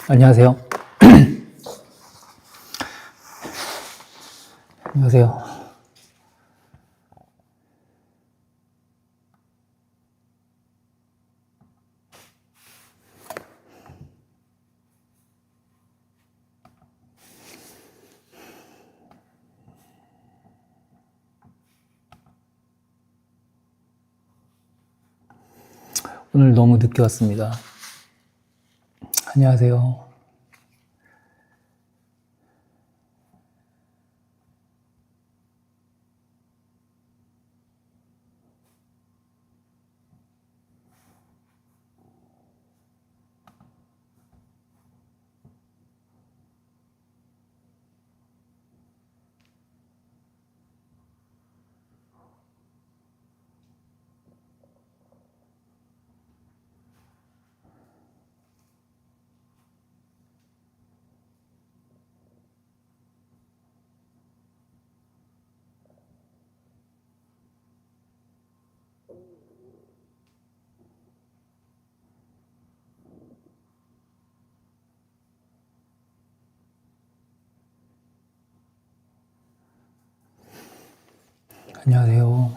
안녕하세요. 안녕하세요. 오늘 너무 늦게 왔습니다. 안녕하세요. 안녕하세요.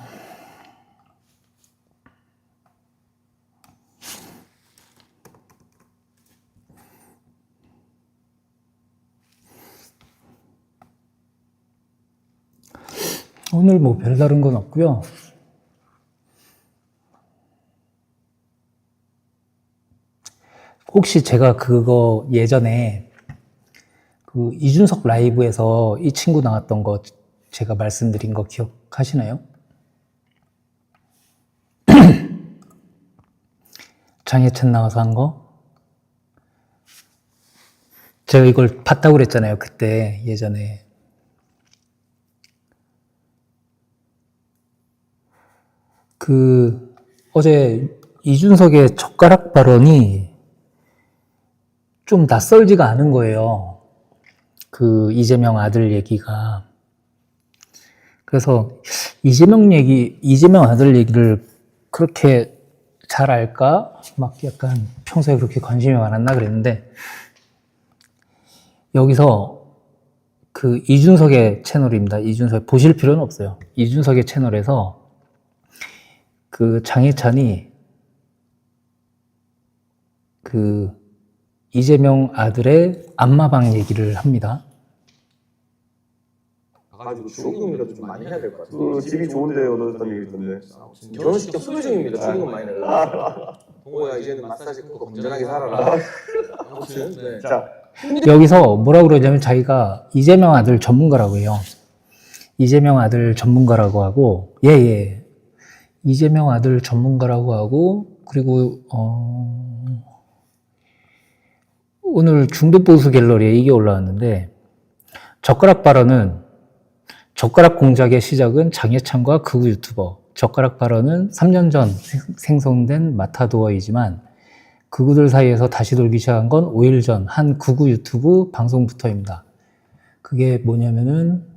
오늘 뭐 별다른 건 없고요. 혹시 제가 그거 예전에 그 이준석 라이브에서 이 친구 나왔던 거 제가 말씀드린 거 기억하시나요? 장혜찬 나와서 한 거? 제가 이걸 봤다고 그랬잖아요. 그때 예전에. 어제 이준석의 젓가락 발언이 좀 낯설지가 않은 거예요. 이재명 아들 얘기가. 그래서 이재명 아들 얘기를 그렇게 잘 알까? 막 약간 평소에 그렇게 관심이 많았나 그랬는데, 여기서 이준석의 채널입니다. 이준석, 보실 필요는 없어요. 이준석의 채널에서 장혜찬이 이재명 아들의 안마방 얘기를 합니다. 가지고 축의금이라도 좀 많이 해야 될 것 같아요. 집이 좋은데 얻었다는 얘기 있던데. 결혼식 때 후배 중입니다. 축의금 많이 내려고. 동호야 이제는 마사지 끊고 건전하게 살아라. 아무튼 네. 자, 여기서 뭐라고 그러냐면 자기가 이재명 아들 전문가라고 해요. 이재명 아들 전문가라고 하고, 예. 이재명 아들 전문가라고 하고, 그리고 오늘 중도보수 갤러리에 이게 올라왔는데, 젓가락 공작의 시작은 장혜찬과 극우 유튜버. 젓가락 발언은 3년 전 생성된 마타도어이지만 극우들 사이에서 다시 돌기 시작한 건 5일 전 한 극우 유튜브 방송부터입니다. 그게 뭐냐면은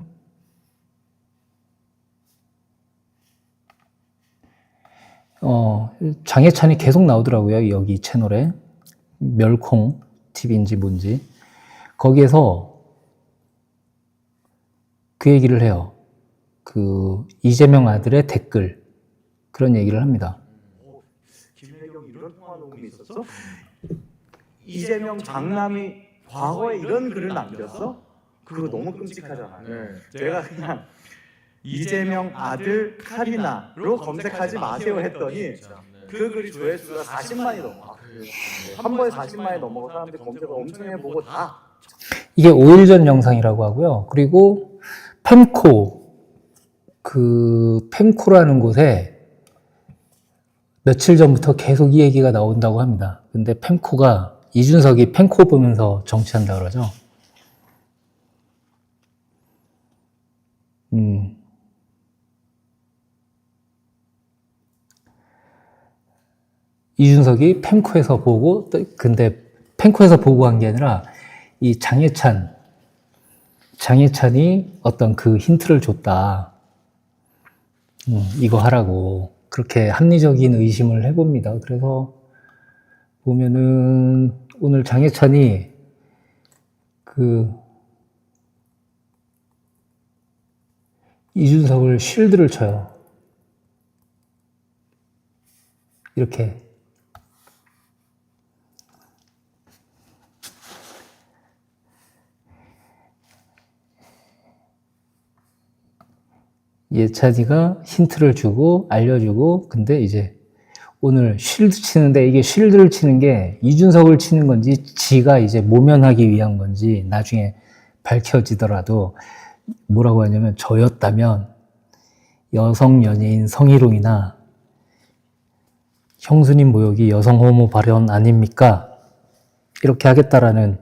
장혜찬이 계속 나오더라고요. 여기 채널에. 멸콩 TV인지 뭔지. 거기에서 그 얘기를 해요. 이재명 아들의 댓글. 그런 얘기를 합니다. 김혜경 이런 통화 녹음이 있었어? 이재명 장남이 과거에 이런 글을 남겼어? 그거 너무 끔찍하잖아요. 네. 제가 그냥 이재명 아들 카리나로 검색하지 마세요 했더니 그 글이 조회수가 40만이 넘어. 한 번에 40만이 넘어서 사람들이 검색을 엄청 해보고 다. 이게 5일 전 영상이라고 하고요. 그리고 펜코라는 곳에 며칠 전부터 계속 이 얘기가 나온다고 합니다. 근데 이준석이 펜코 보면서 정치한다 그러죠. 이준석이 펜코에서 보고, 근데 펜코에서 보고 한 게 아니라 이 장혜찬이 어떤 힌트를 줬다. 이거 하라고. 그렇게 합리적인 의심을 해봅니다. 그래서 보면은 오늘 장혜찬이 이준석을 쉴드를 쳐요. 이렇게. 예찬이가 힌트를 주고 알려주고, 근데 이제 오늘 쉴드 치는데, 이게 쉴드를 치는 게 이준석을 치는 건지 지가 이제 모면하기 위한 건지 나중에 밝혀지더라도 뭐라고 하냐면, 저였다면 여성 연예인 성희롱이나 형수님 모욕이 여성 호모 발언 아닙니까? 이렇게 하겠다라는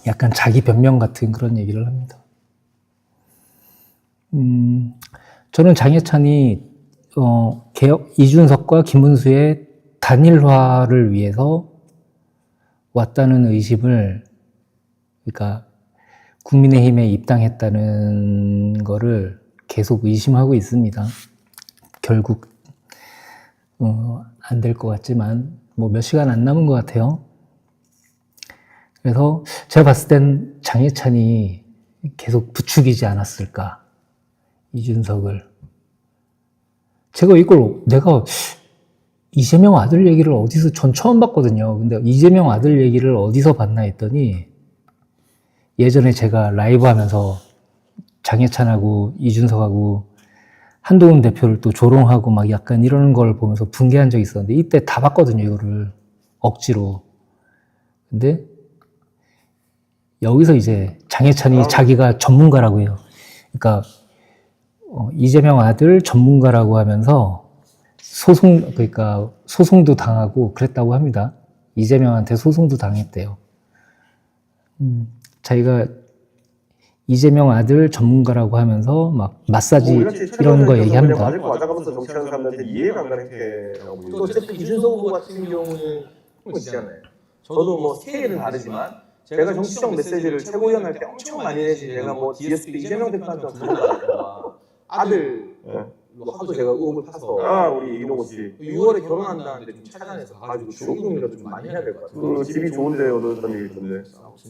약간 자기 변명 같은 그런 얘기를 합니다. 저는 장해찬이 이준석과 김문수의 단일화를 위해서 왔다는 의심을, 그러니까 국민의힘에 입당했다는 거를 계속 의심하고 있습니다. 결국 안 될 것 같지만 뭐 몇 시간 안 남은 것 같아요. 그래서 제가 봤을 땐 장해찬이 계속 부추기지 않았을까, 이준석을. 제가 이걸 내가 이재명 아들 얘기를 어디서, 전 처음 봤거든요. 근데 이재명 아들 얘기를 어디서 봤나 했더니, 예전에 제가 라이브 하면서 장해찬하고 이준석하고 한동훈 대표를 또 조롱하고 막 약간 이러는 걸 보면서 붕괴한 적이 있었는데, 이때 다 봤거든요, 이거를. 억지로. 근데 여기서 이제 장해찬이 자기가 전문가라고 해요. 그러니까 이재명 아들 전문가라고 하면서 그러니까 소송도 당하고 그랬다고 합니다. 이재명한테 소송도 당했대요. 자기가 이재명 아들 전문가라고 하면서 막 마사지 이런 거 얘기합니다. 맞을 거 맞아가면서 정치하는 사람들한테 이해가 안 가는 행태라고 보여요. 어쨌든 이준석 후보 같은 경우는 있잖아요. 저도 뭐 스케일은 다르지만 제가 정치적 메시지를 최고위원 할 때 엄청 많이 내지, 제가 뭐 DSP 이재명 대표한테 물어봤다가 아들 하도 제가 의혹을 파서 우리 이동호 씨 6월에 결혼한다는데 좀 찾아내서 가가지고 조금이라도 좀 많이 해야 될 것 같아요. 그 집이 좋은데 얻었다는 얘기 있던데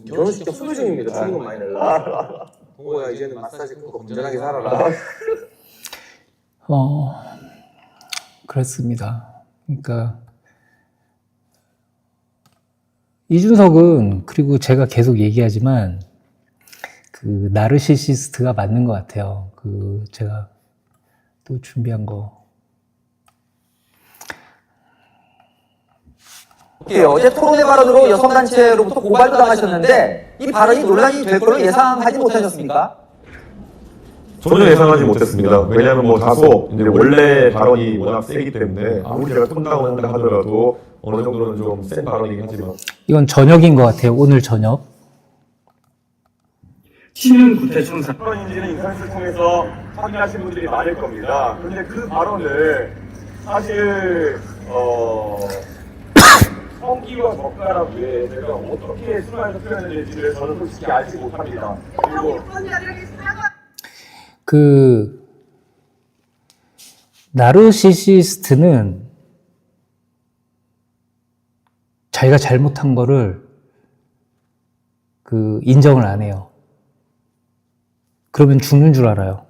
결혼식 수료 중입니다. 축의금 많이 내려고. 동호야 이제는 마사지 끊고 건전하게 살아라. 그렇습니다. 그러니까 이준석은, 그리고 제가 계속 얘기하지만 그 나르시시스트가 맞는 것 같아요. 제가 또 준비한 거. 어제 토론회 발언으로 여성단체로부터 고발도 당하셨는데 이 발언이 논란이 될 걸로 예상하지 못하셨습니까? 전혀 예상하지 못했습니다. 왜냐하면 뭐 다소 이제 원래 발언이 워낙 세기 때문에 아무리 제가 톤다운한다 하더라도 어느 정도는 좀 센 발언이긴 하지만, 이건 저녁인 것 같아요. 오늘 저녁. 튀는 구태청 사건인지는 인터넷을 통해서 확인하신 분들이 많을 겁니다. 그런데 그 발언을 사실 성기와 젓가락 외에 제가 어떻게 순화해서 표현해야 될지를 저는 솔직히 알지 못합니다. 그리고 나르시시스트는 자기가 잘못한 거를 인정을 안 해요. 그러면 죽는 줄 알아요.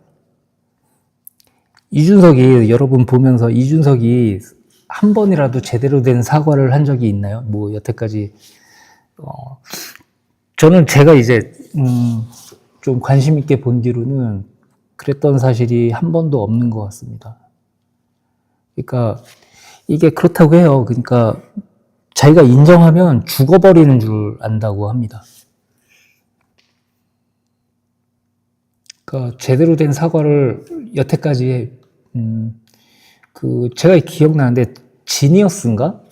이준석이, 여러분 보면서 이준석이 한 번이라도 제대로 된 사과를 한 적이 있나요? 뭐 여태까지 저는 제가 이제 좀 관심 있게 본 뒤로는 그랬던 사실이 한 번도 없는 것 같습니다. 그러니까 이게 그렇다고 해요. 그러니까 자기가 인정하면 죽어버리는 줄 안다고 합니다. 그러니까 제대로 된 사과를 여태까지 제가 기억나는데 지니어스인가?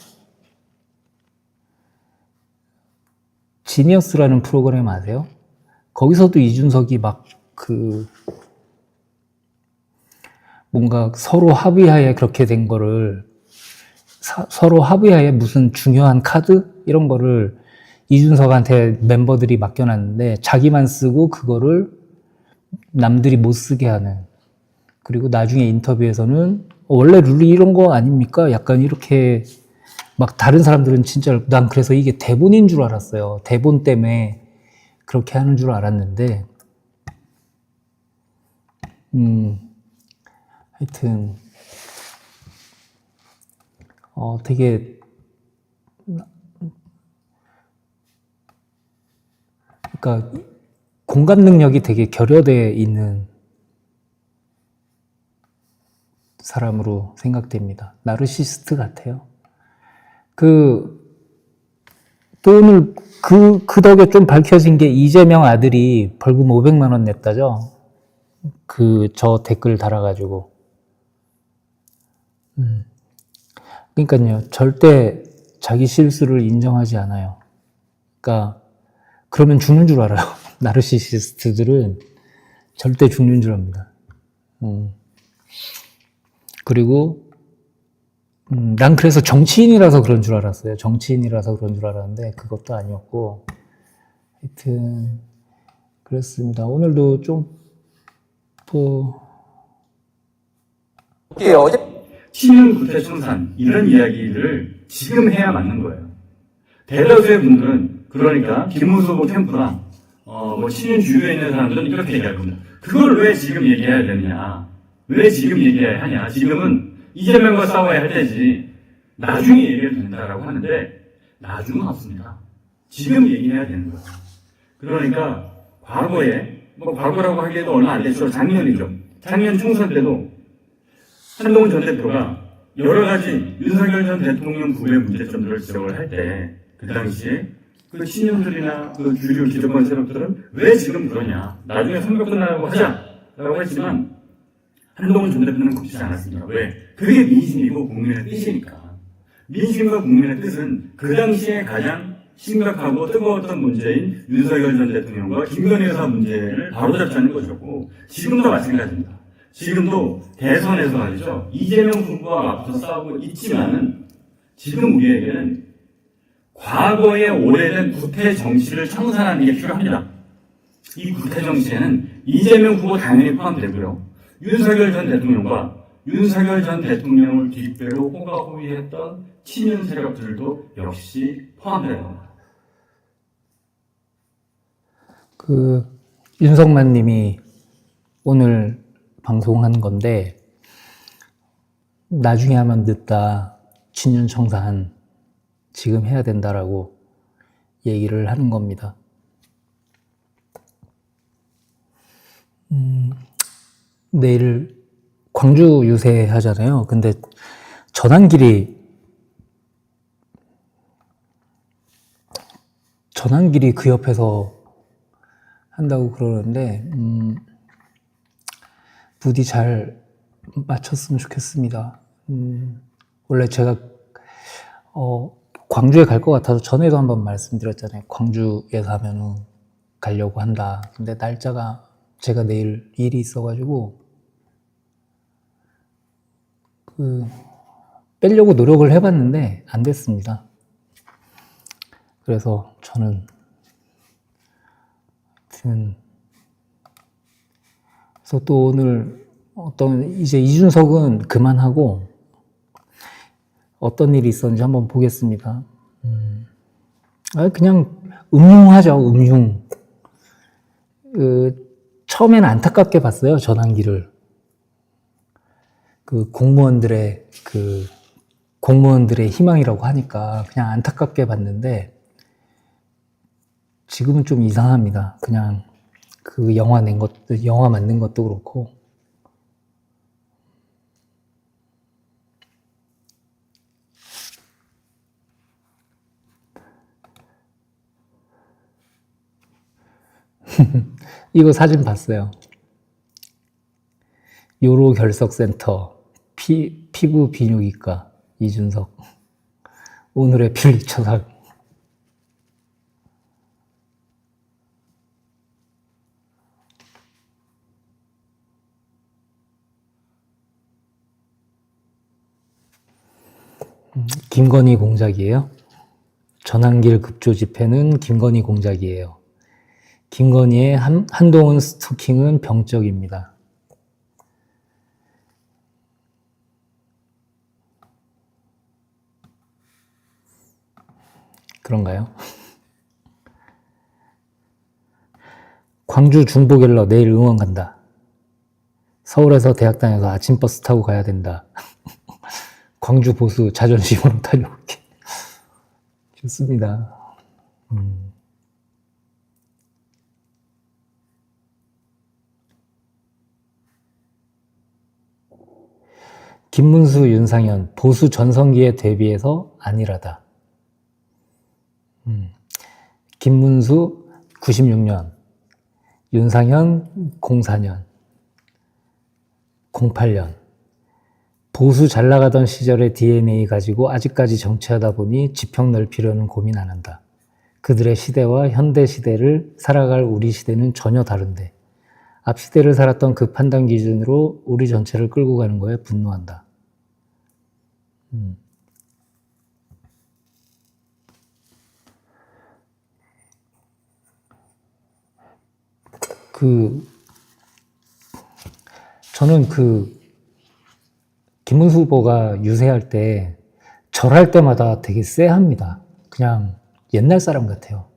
지니어스라는 프로그램 아세요? 거기서도 이준석이 막 뭔가 서로 합의하에 그렇게 된 거를, 서로 합의하에 무슨 중요한 카드? 이런 거를 이준석한테 멤버들이 맡겨놨는데 자기만 쓰고 그거를 남들이 못 쓰게 하는. 그리고 나중에 인터뷰에서는 원래 룰이 이런 거 아닙니까? 약간 이렇게 막 다른 사람들은 진짜, 난 그래서 이게 대본인 줄 알았어요. 대본 때문에 그렇게 하는 줄 알았는데, 하여튼, 되게, 그러니까, 공감 능력이 되게 결여되어 있는 사람으로 생각됩니다. 나르시스트 같아요. 또 오늘 그 덕에 좀 밝혀진 게 이재명 아들이 벌금 500만 원 냈다죠? 저 댓글 달아가지고. 그러니까요, 절대 자기 실수를 인정하지 않아요. 그러니까, 그러면 죽는 줄 알아요. 나르시시스트들은 절대 죽는 줄 압니다. 그리고, 난 그래서 정치인이라서 그런 줄 알았어요. 정치인이라서 그런 줄 알았는데, 그것도 아니었고. 하여튼, 그렇습니다. 오늘도 좀, 어제 친윤 구태청산 이런 이야기를 지금 해야 맞는 거예요. 대다수의 분들은 그러니까 김문수 캠프나 뭐 친윤 주류에 있는 사람들은 이렇게 얘기할 겁니다. 그걸 왜 지금 얘기해야 되느냐? 왜 지금 얘기해야 하냐? 지금은 이재명과 싸워야 할 때지 나중에 얘기해도 된다라고 하는데 나중은 없습니다. 지금 얘기해야 되는 거예요. 그러니까 과거에 뭐 과거라고 하기에도 얼마 안 됐죠. 작년이죠. 작년 총선 때도 한동훈 전 대표가 여러 가지 윤석열 전 대통령 부의 문제점들을 지적을 할 때 그 당시에 그 친윤들이나 그 주류 기득권 세력들은 왜 지금 그러냐, 나중에 선거 끝나고 하자라고 했지만 한동훈 전 대표는 그렇지 않았습니다. 왜? 그게 민심이고 국민의 뜻이니까. 민심과 국민의 뜻은 그 당시에 가장 심각하고 뜨거웠던 문제인 윤석열 전 대통령과 김건희 여사 문제를 바로잡자는 것이었고, 지금도 마찬가지입니다. 지금도 대선에서 말이죠, 이재명 후보와 맞붙어 싸우고 있지만은 지금 우리에게는 과거의 오래된 구태 정치를 청산하는 게 필요합니다. 이 구태 정치에는 이재명 후보 당연히 포함되고요, 윤석열 전 대통령과 윤석열 전 대통령을 뒷배로 호가호위했던 친윤 세력들도 역시 포함되어야 합니다. 윤석만 님이 오늘 방송한 건데, 나중에 하면 늦다, 친윤 청산 지금 해야 된다라고 얘기를 하는 겁니다. 내일 광주 유세 하잖아요. 근데 전환길이 그 옆에서 한다고 그러는데, 부디 잘 맞췄으면 좋겠습니다. 원래 제가 광주에 갈 것 같아서 전에도 한번 말씀드렸잖아요. 광주에서 하면은 가려고 한다. 근데 날짜가 제가 내일 일이 있어가지고 빼려고 노력을 해봤는데 안 됐습니다. 그래서 저는 그래서 또 오늘 이제 이준석은 그만하고 어떤 일이 있었는지 한번 보겠습니다. 그냥 음흉하죠, 음흉. 처음에는 안타깝게 봤어요, 전환기를. 공무원들의 희망이라고 하니까 그냥 안타깝게 봤는데, 지금은 좀 이상합니다. 그냥 영화 만든 것도 그렇고. 이거 사진 봤어요. 요로결석센터, 피부 비뇨기과, 이준석. 오늘의 필리처상. 김건희 공작이에요. 전환길 급조 집회는 김건희 공작이에요. 김건희의 한동훈 스토킹은 병적입니다. 그런가요? 광주 중보갤러 내일 응원 간다. 서울에서 대학 다녀서 아침 버스 타고 가야 된다. 광주 보수 자존심으로 다녀올게. 좋습니다. 김문수, 윤상현, 보수 전성기에 대비해서 안일하다. 김문수 96년, 윤상현 04년, 08년. 보수 잘 나가던 시절의 DNA 가지고 아직까지 정치하다 보니 지평 넓히려는 고민 안 한다. 그들의 시대와 현대 시대를 살아갈 우리 시대는 전혀 다른데 앞 시대를 살았던 그 판단 기준으로 우리 전체를 끌고 가는 거에 분노한다. 저는 김문수 후보가 유세할 때 절할 때마다 되게 쎄합니다. 그냥 옛날 사람 같아요.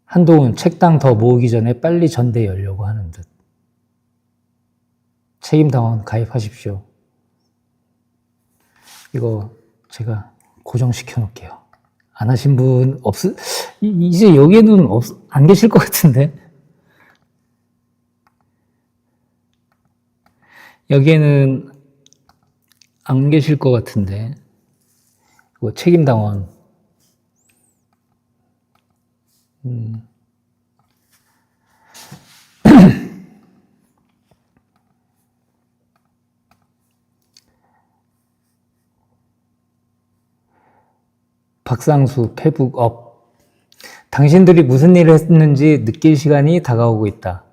한동훈 책당 더 모으기 전에 빨리 전대 열려고 하는 듯. 책임당원 가입하십시오. 이거 제가 고정시켜 놓을게요. 안 하신 분 이제 여기에는 안 계실 것 같은데. 여기에는 안 계실 것 같은데. 이거 책임당원. 박상수, 페북업. 당신들이 무슨 일을 했는지 느낄 시간이 다가오고 있다.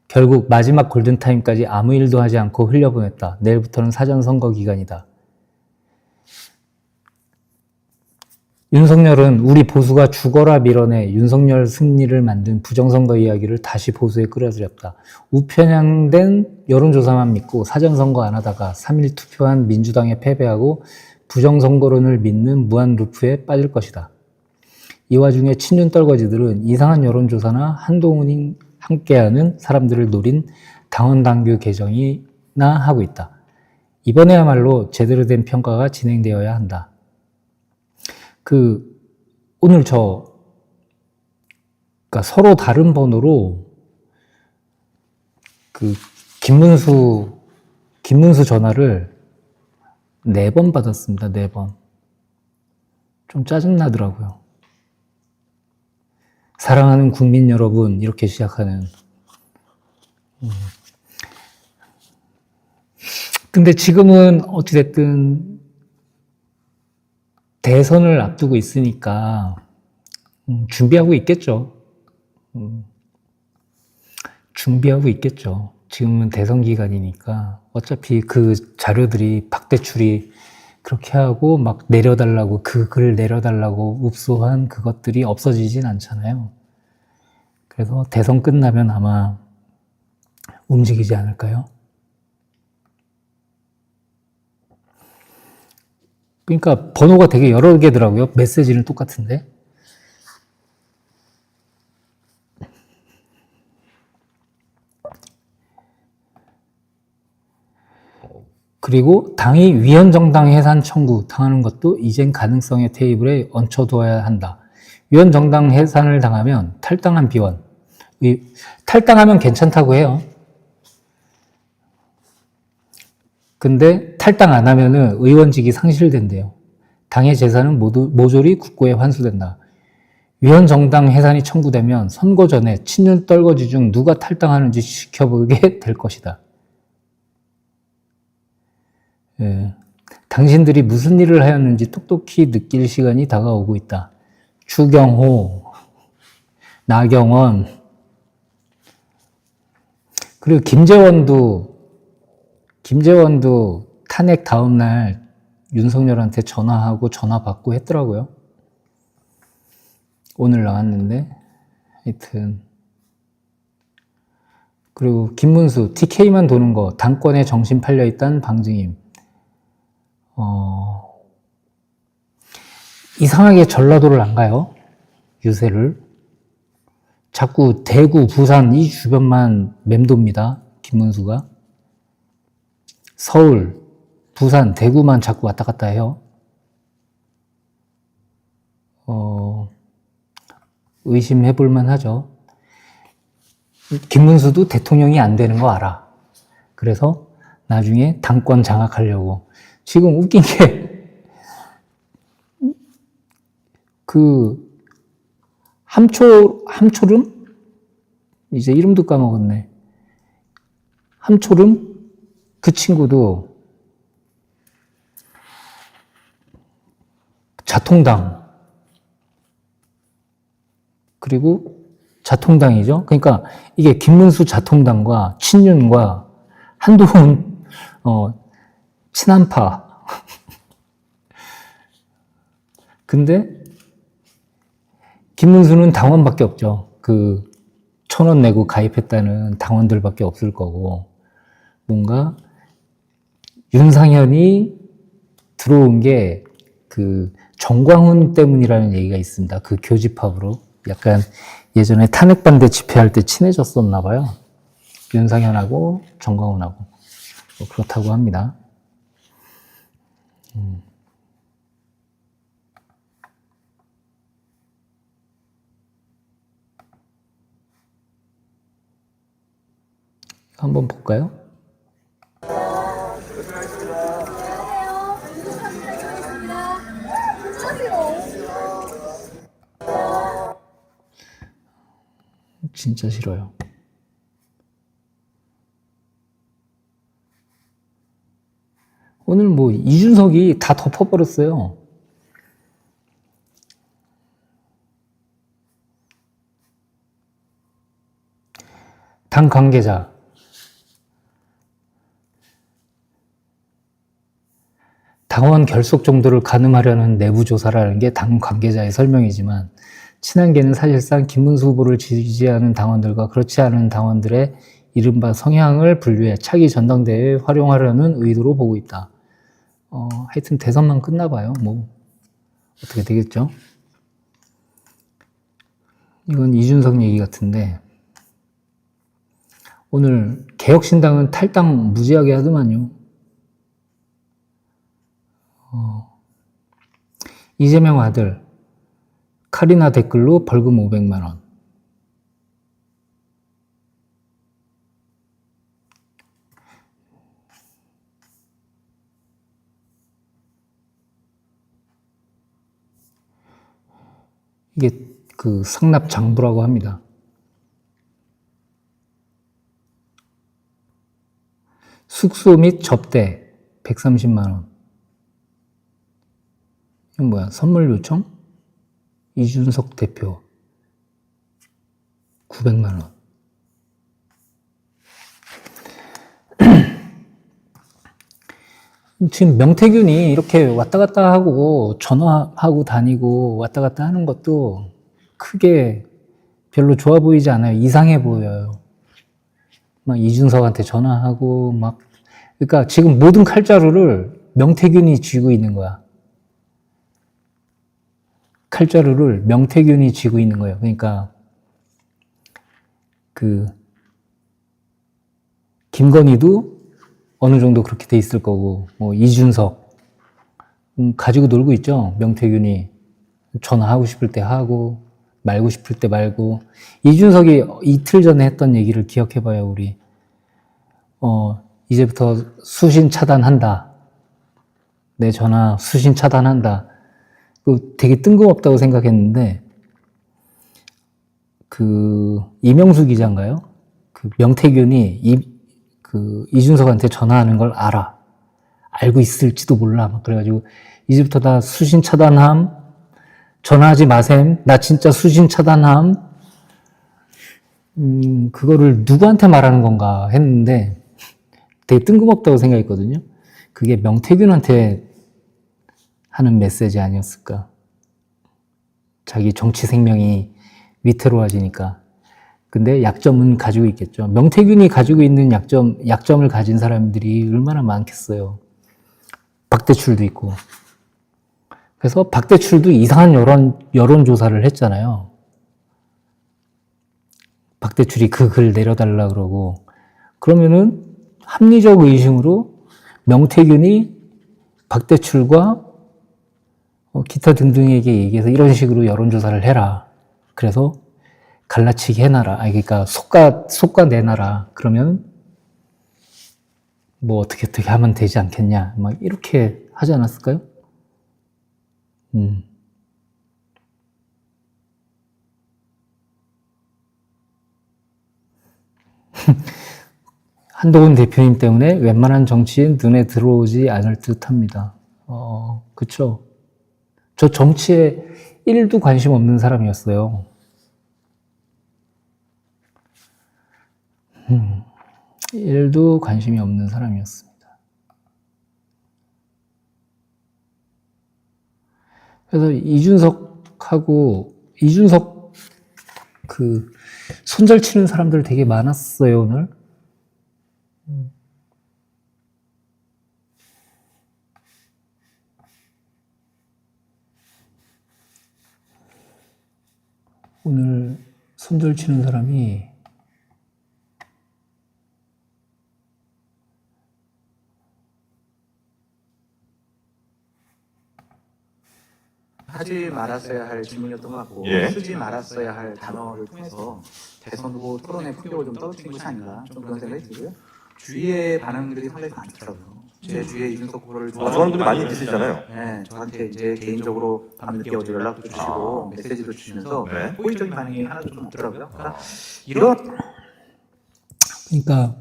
결국 마지막 골든타임까지 아무 일도 하지 않고 흘려보냈다. 내일부터는 사전선거 기간이다. 윤석열은 우리 보수가 죽어라 밀어내 윤석열 승리를 만든 부정선거 이야기를 다시 보수에 끌어들였다. 우편향된 여론조사만 믿고 사전선거 안 하다가 3일 투표한 민주당에 패배하고 부정선거론을 믿는 무한 루프에 빠질 것이다. 이 와중에 친윤 떨거지들은 이상한 여론조사나 한동훈이 함께하는 사람들을 노린 당원 당규 개정이나 하고 있다. 이번에야말로 제대로 된 평가가 진행되어야 한다. 오늘 그러니까 서로 다른 번호로 김문수 전화를 4번 받았습니다. 4번. 좀 짜증나더라고요. 사랑하는 국민 여러분, 이렇게 시작하는. 근데 지금은 어찌됐든 대선을 앞두고 있으니까 준비하고 있겠죠. 준비하고 있겠죠. 지금은 대선 기간이니까 어차피 그 자료들이 박대출이 그렇게 하고 막 내려달라고 그 글 내려달라고 읍소한 그것들이 없어지진 않잖아요. 그래서 대선 끝나면 아마 움직이지 않을까요? 그러니까 번호가 되게 여러 개더라고요. 메시지는 똑같은데. 그리고 당이 위헌정당 해산 청구 당하는 것도 이젠 가능성의 테이블에 얹혀두어야 한다. 위헌정당 해산을 당하면 탈당한 비원, 탈당하면 괜찮다고 해요. 근데 탈당 안 하면은 의원직이 상실된대요. 당의 재산은 모조리 국고에 환수된다. 위헌정당 해산이 청구되면 선거 전에 친윤 떨거지 중 누가 탈당하는지 지켜보게 될 것이다. 예. 당신들이 무슨 일을 하였는지 똑똑히 느낄 시간이 다가오고 있다. 추경호, 나경원, 그리고 김재원도 탄핵 다음날 윤석열한테 전화하고 전화 받고 했더라고요. 오늘 나왔는데, 하여튼. 그리고 김문수, TK만 도는 거, 당권에 정신 팔려있다는 방증임. 이상하게 전라도를 안 가요. 유세를. 자꾸 대구, 부산 이 주변만 맴돕니다. 김문수가. 서울, 부산, 대구만 자꾸 왔다 갔다 해요. 의심해 볼 만하죠. 김문수도 대통령이 안 되는 거 알아. 그래서 나중에 당권 장악하려고. 지금 웃긴 게, 함초름? 이제 이름도 까먹었네. 함초름? 그 친구도 자통당. 그리고 자통당이죠. 그러니까 이게 김문수 자통당과 친윤과 한동훈 친한파. 근데 김문수는 당원밖에 없죠. 1,000원 내고 가입했다는 당원들밖에 없을 거고, 뭔가 윤상현이 들어온 게 정광훈 때문이라는 얘기가 있습니다. 그 교집합으로. 약간 예전에 탄핵반대 집회할 때 친해졌었나 봐요. 윤상현하고 정광훈하고. 그렇다고 합니다. 한번 볼까요? 진짜 싫어요. 오늘 뭐 이준석이 다 덮어버렸어요. 당 관계자. 당원 결속 정도를 가늠하려는 내부 조사라는 게 당 관계자의 설명이지만, 친한계는 사실상 김문수 후보를 지지하는 당원들과 그렇지 않은 당원들의 이른바 성향을 분류해 차기 전당대회에 활용하려는 의도로 보고 있다. 하여튼 대선만 끝나봐요. 뭐 어떻게 되겠죠? 이건 이준석 얘기 같은데, 오늘 개혁신당은 탈당 무지하게 하더만요. 이재명 아들 카리나 댓글로 벌금 500만 원. 이게 상납 장부라고 합니다. 숙소 및 접대 130만 원. 이건 뭐야? 선물 요청? 이준석 대표 900만 원. 지금 명태균이 이렇게 왔다 갔다 하고 전화하고 다니고 왔다 갔다 하는 것도 크게 별로 좋아 보이지 않아요. 이상해 보여요. 막 이준석한테 전화하고 막, 그러니까 지금 모든 칼자루를 명태균이 쥐고 있는 거야. 칼자루를 명태균이 쥐고 있는 거예요. 그러니까 김건희도 어느 정도 그렇게 돼 있을 거고, 뭐 이준석 가지고 놀고 있죠. 명태균이 전화하고 싶을 때 하고 말고 싶을 때 말고. 이준석이 이틀 전에 했던 얘기를 기억해봐요. 우리 이제부터 수신 차단한다. 내 전화 수신 차단한다. 되게 뜬금없다고 생각했는데, 이명수 기자인가요? 명태균이 이준석한테 전화하는 걸 알아. 알고 있을지도 몰라. 막 그래가지고, 이제부터 다 수신 차단함, 전화하지 마셈, 나 진짜 수신 차단함, 그거를 누구한테 말하는 건가 했는데, 되게 뜬금없다고 생각했거든요. 그게 명태균한테 하는 메시지 아니었을까. 자기 정치 생명이 위태로워지니까. 근데 약점은 가지고 있겠죠. 명태균이 가지고 있는 약점을 가진 사람들이 얼마나 많겠어요. 박대출도 있고. 그래서 박대출도 이상한 여론조사를 했잖아요. 박대출이 그 글 내려달라 그러고, 그러면은 합리적 의심으로 명태균이 박대출과 기타 등등에게 얘기해서 이런 식으로 여론조사를 해라. 그래서 갈라치기 해놔라. 그러니까 속가 내놔라. 그러면 뭐 어떻게 하면 되지 않겠냐. 막 이렇게 하지 않았을까요? 한동훈 대표님 때문에 웬만한 정치인 눈에 들어오지 않을 듯 합니다. 그쵸. 저 정치에 1도 관심 없는 사람이었어요. 1도 관심이 없는 사람이었습니다. 그래서 이준석 그 손절 치는 사람들 되게 많았어요, 오늘. 오늘 손절 치는 사람이 하지 말았어야 할 질문이었던 것 같고 예. 쓰지 말았어야 할 단어를 통해서 대선 후보 토론의 품격을 좀 떨어뜨린 것이 아닌가 좀 그런 생각이 들고요. 주위의 반응들이 상당히 많더라고요. 제 주위에 이준석 후보를 좋아하는 분이 많이 계시잖아요. 네, 저한테 이제 개인적으로 밤늦게 어제 연락도 주시고 메시지도 주시면서 네. 호의적인 반응이 하나도 좀 있더라고요. 그러니까 이런 그러니까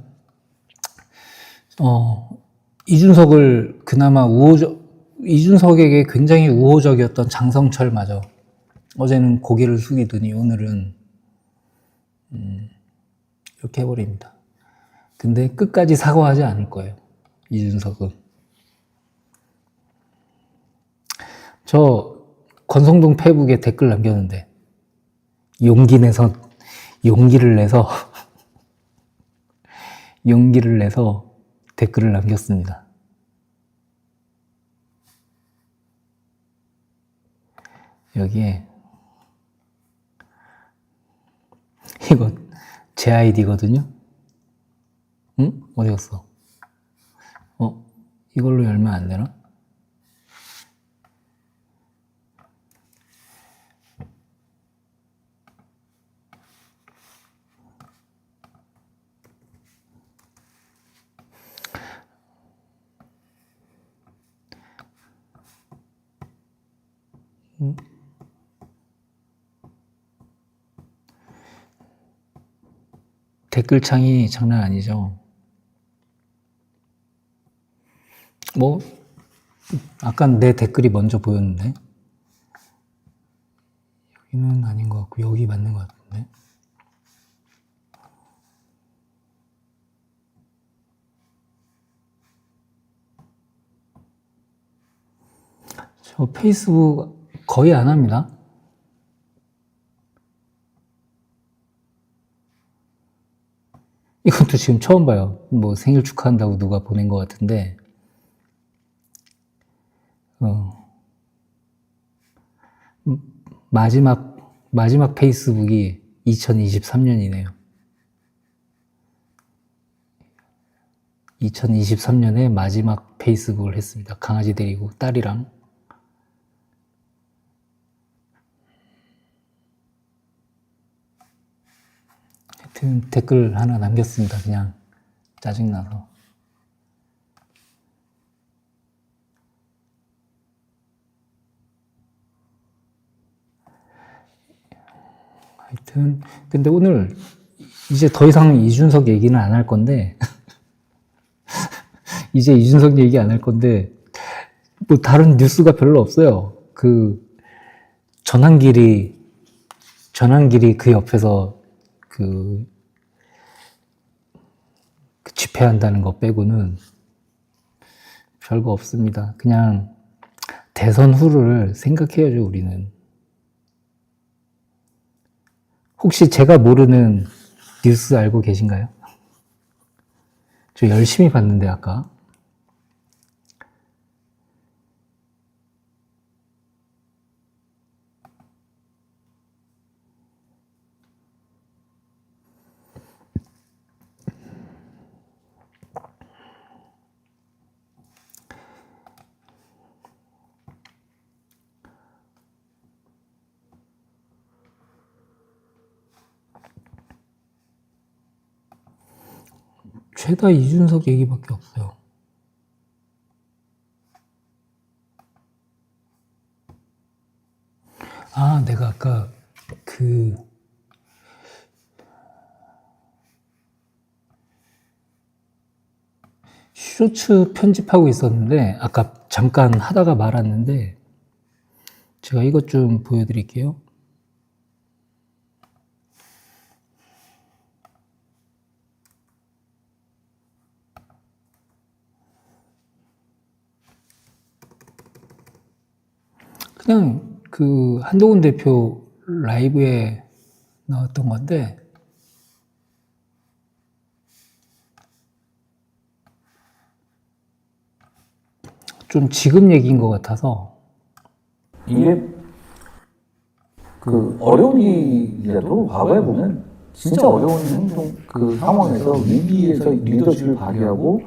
이준석을 그나마 이준석에게 굉장히 우호적이었던 장성철마저 어제는 고개를 숙이더니 오늘은 이렇게 해버립니다. 근데 끝까지 사과하지 않을 거예요. 이준석은. 저 권성동 페이북에 댓글 남겼는데 용기를 내서 댓글을 남겼습니다. 여기에 이건 제 아이디거든요. 응? 어디 갔어? 이걸로 열면 안 되나? 댓글창이 장난 아니죠. 뭐 아까 내 댓글이 먼저 보였는데 여기는 아닌 것 같고 여기 맞는 것 같은데. 저 페이스북 거의 안 합니다. 이것도 지금 처음 봐요. 뭐 생일 축하한다고 누가 보낸 것 같은데 마지막 페이스북이 2023년이네요. 2023년에 마지막 페이스북을 했습니다. 강아지 데리고 딸이랑. 하여튼 댓글 하나 남겼습니다. 그냥 짜증나서. 하여튼 근데 오늘 이제 더 이상 이준석 얘기는 안 할 건데 이제 이준석 얘기 안 할 건데 뭐 다른 뉴스가 별로 없어요. 그 전환길이 그 옆에서 그 집회한다는 거 빼고는 별거 없습니다. 그냥 대선 후를 생각해야죠, 우리는. 혹시 제가 모르는 뉴스 알고 계신가요? 저 열심히 봤는데 아까. 죄다 이준석 얘기밖에 없어요. 아, 내가 아까 쇼츠 편집하고 있었는데 아까 잠깐 하다가 말았는데 제가 이것 좀 보여드릴게요. 그냥 한동훈 대표 라이브에 나왔던 건데 좀 지금 얘기인 것 같아서 이게 어려운 일이라도 과거에 보면 진짜 어려운 행동 상황에서 위기에서 리더십을 발휘하고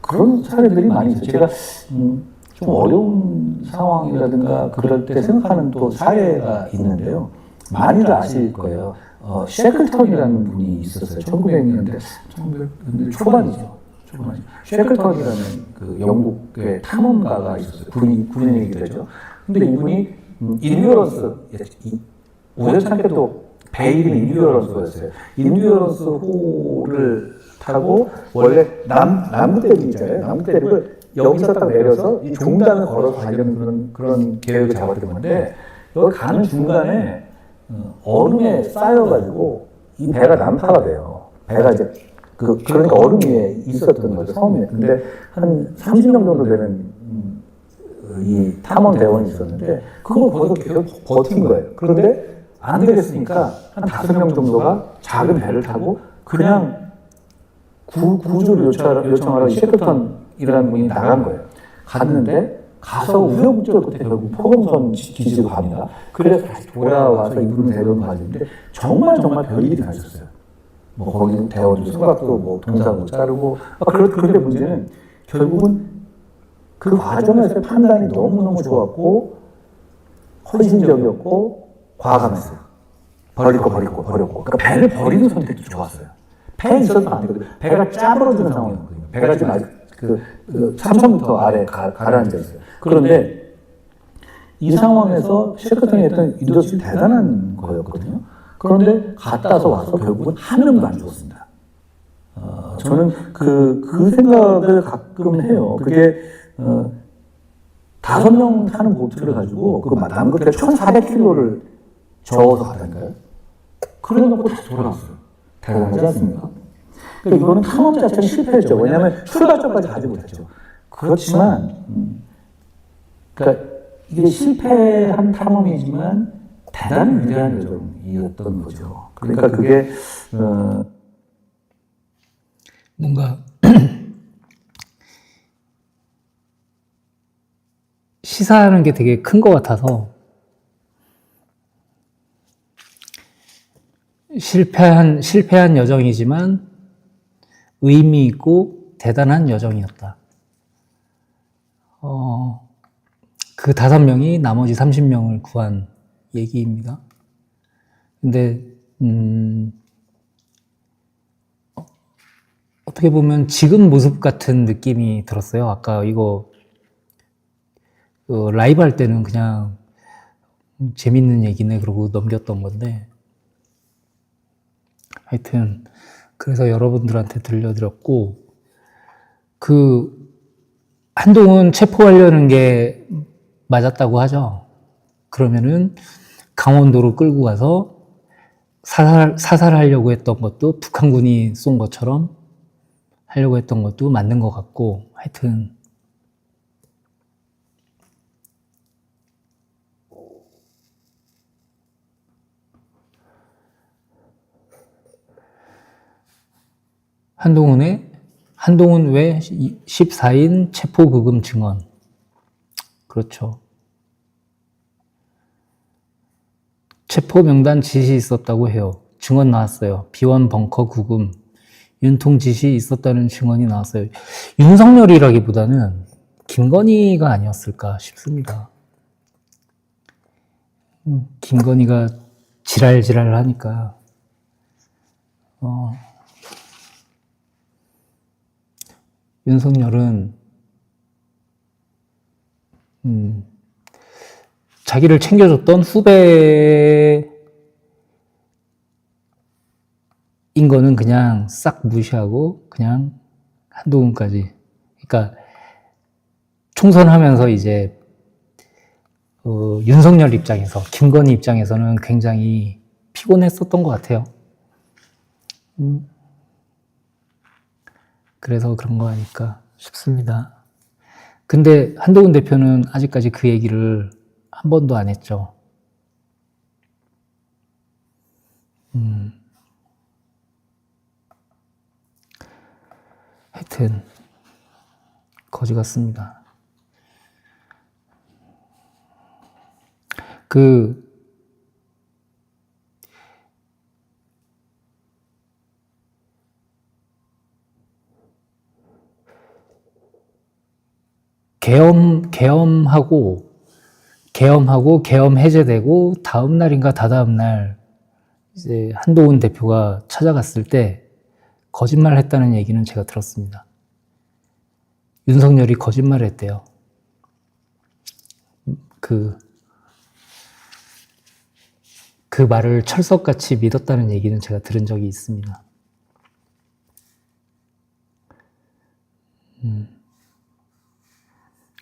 그런 사례들이 많이 있어요. 제가 좀 어려운 상황이라든가 그럴 때 생각하는 또 사례가 있는데요. 많이들 아실 거예요. 셰클턴이라는 분이 있었어요. 1900년대 초반이죠. 셰클턴이라는 영국의 탐험가가 있었어요. 군인이기도 하죠. 근데 이분이 인듀어런스, 우연찮게 또 배 이름이 인듀어런스였어요. 인듀어런스 호를 타고 원래 남부대륙이잖아요. 남부대륙을 여기서 딱 내려서 이 종단을 걸어서 가려는 그런 계획을 잡았던 건데 여기 가는 중간에 얼음에 쌓여가지고 이 배가 난파가 돼요. 배가 이제 그러니까 얼음 위에 있었던 거죠, 섬에. 근데 한 30명 정도 되는 이 탐험 대원이 있었는데 그걸 거기서 계속 버틴 거예요. 그런데 안 되겠으니까 한 5명 정도가 작은 배를 타고 그냥 구조를 요청하러 셰클턴이라는 분이 나간 거예요. 갔는데 가서 우여곡절 끝에 결국 포경선 기지로 갑니다. 그래서 다시 돌아와서 이분을 데려온 과정인데 정말 별일이 다 있었어요. 뭐 거기 대원도 수갑도 뭐 동상 자르고 그런데 문제는 결국은 그 과정에서의 판단이 너무너무 좋았고 헌신적이었고 과감했어요. 버릴 거 버렸고 그러니까 배를 버리는 선택도 좋았어요. 배에 있어도 안 되거든요. 배가 짜부러지는 상황이거든요. 배가 지금 아직 참선부터 아래 가라앉아 있어요. 그런데 이 상황에서 셰클턴이 했던 리더십이 대단한 거였거든요. 그런데 갔다 와서 결국은 한 명도 안 죽었습니다. 저는 그 생각을 가끔 해요. 그게 5명 타는 보트를 가지고 남극에 1,400km를 저어서 가다니까요. 그래 놓고 다시 돌아왔어요. 대단하지 않습니까? 그러니까 이거는 탐험 자체는 실패했죠. 왜냐하면 출발점까지 가지 못했죠. 그렇지만 그러니까 이게 실패한 탐험이지만 대단히 위대한 여정이었던 거죠. 그러니까 그게 뭔가 시사하는 게 되게 큰 것 같아서 실패한 여정이지만 의미 있고 대단한 여정이었다. 그 5명이 나머지 30명을 구한 얘기입니다. 근데 어떻게 보면 지금 모습 같은 느낌이 들었어요. 아까 이거 라이브 할 때는 그냥 재밌는 얘기네 그러고 넘겼던 건데 하여튼 그래서 여러분들한테 들려드렸고 한동훈 체포하려는 게 맞았다고 하죠. 그러면은 강원도로 끌고 가서 사살하려고 했던 것도 북한군이 쏜 것처럼 하려고 했던 것도 맞는 것 같고 하여튼 한동훈 외 14인 체포구금 증언. 그렇죠. 체포 명단 지시 있었다고 해요. 증언 나왔어요. 비원 벙커 구금. 윤통 지시 있었다는 증언이 나왔어요. 윤석열이라기보다는 김건희가 아니었을까 싶습니다. 김건희가 지랄 하니까 윤석열은 자기를 챙겨줬던 후배인 거는 그냥 싹 무시하고 그냥 한동훈까지. 그러니까 총선하면서 이제 윤석열 입장에서, 김건희 입장에서는 굉장히 피곤했었던 것 같아요. 그래서 그런 거 아닐까 싶습니다. 근데 한동훈 대표는 아직까지 그 얘기를 한 번도 안 했죠. 하여튼 거지 같습니다. 계엄하고 계엄 해제되고 다음 날인가 다다음 날 이제 한동훈 대표가 찾아갔을 때 거짓말 했다는 얘기는 제가 들었습니다. 윤석열이 거짓말을 했대요. 그 말을 철석같이 믿었다는 얘기는 제가 들은 적이 있습니다.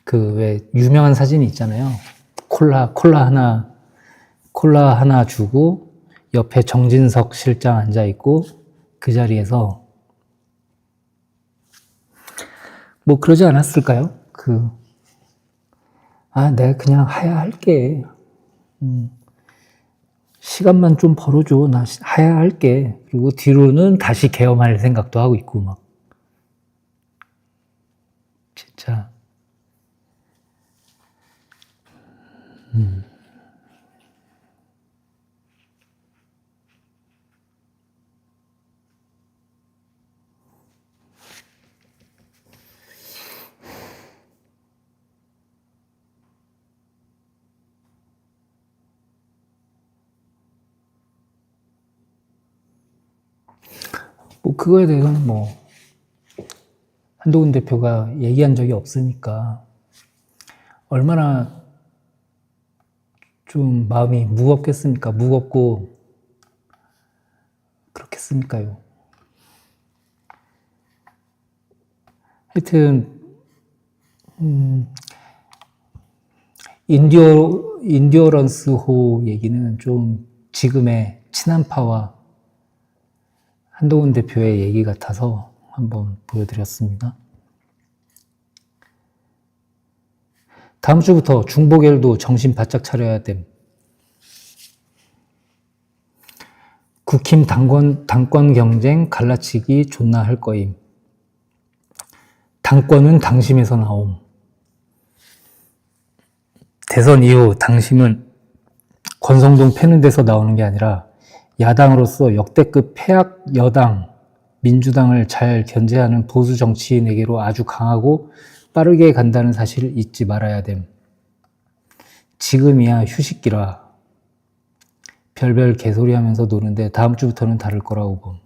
그 왜 유명한 사진이 있잖아요. 콜라 하나 주고 옆에 정진석 실장 앉아 있고 그 자리에서 뭐 그러지 않았을까요? 내가 그냥 하야할게. 시간만 좀 벌어줘. 나 하야할게. 그리고 뒤로는 다시 계엄할 생각도 하고 있고 막. 진짜. 뭐 그거에 대해서는 뭐 한동훈 대표가 얘기한 적이 없으니까 얼마나 좀 마음이 무겁겠습니까? 무겁고 그렇겠습니까요? 하여튼 인디어런스호 얘기는 좀 지금의 친한파와 한동훈 대표의 얘기 같아서 한번 보여드렸습니다. 다음 주부터 중보겔도 정신 바짝 차려야 됨. 국힘 당권 경쟁 갈라치기 존나 할 거임. 당권은 당심에서 나옴. 대선 이후 당심은 권성동 패는 데서 나오는 게 아니라 야당으로서 역대급 폐악 여당, 민주당을 잘 견제하는 보수 정치인에게로 아주 강하고 빠르게 간다는 사실을 잊지 말아야 됨. 지금이야 휴식기라. 별별 개소리 하면서 노는데 다음 주부터는 다를 거라고 봄.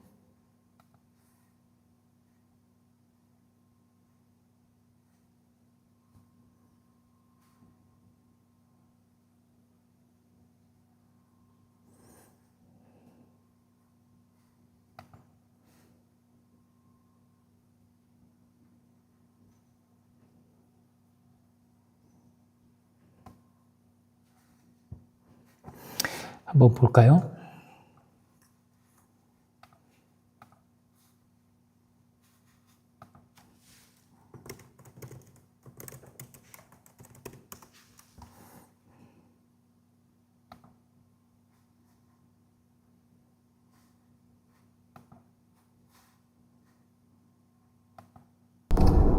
한번 볼까요?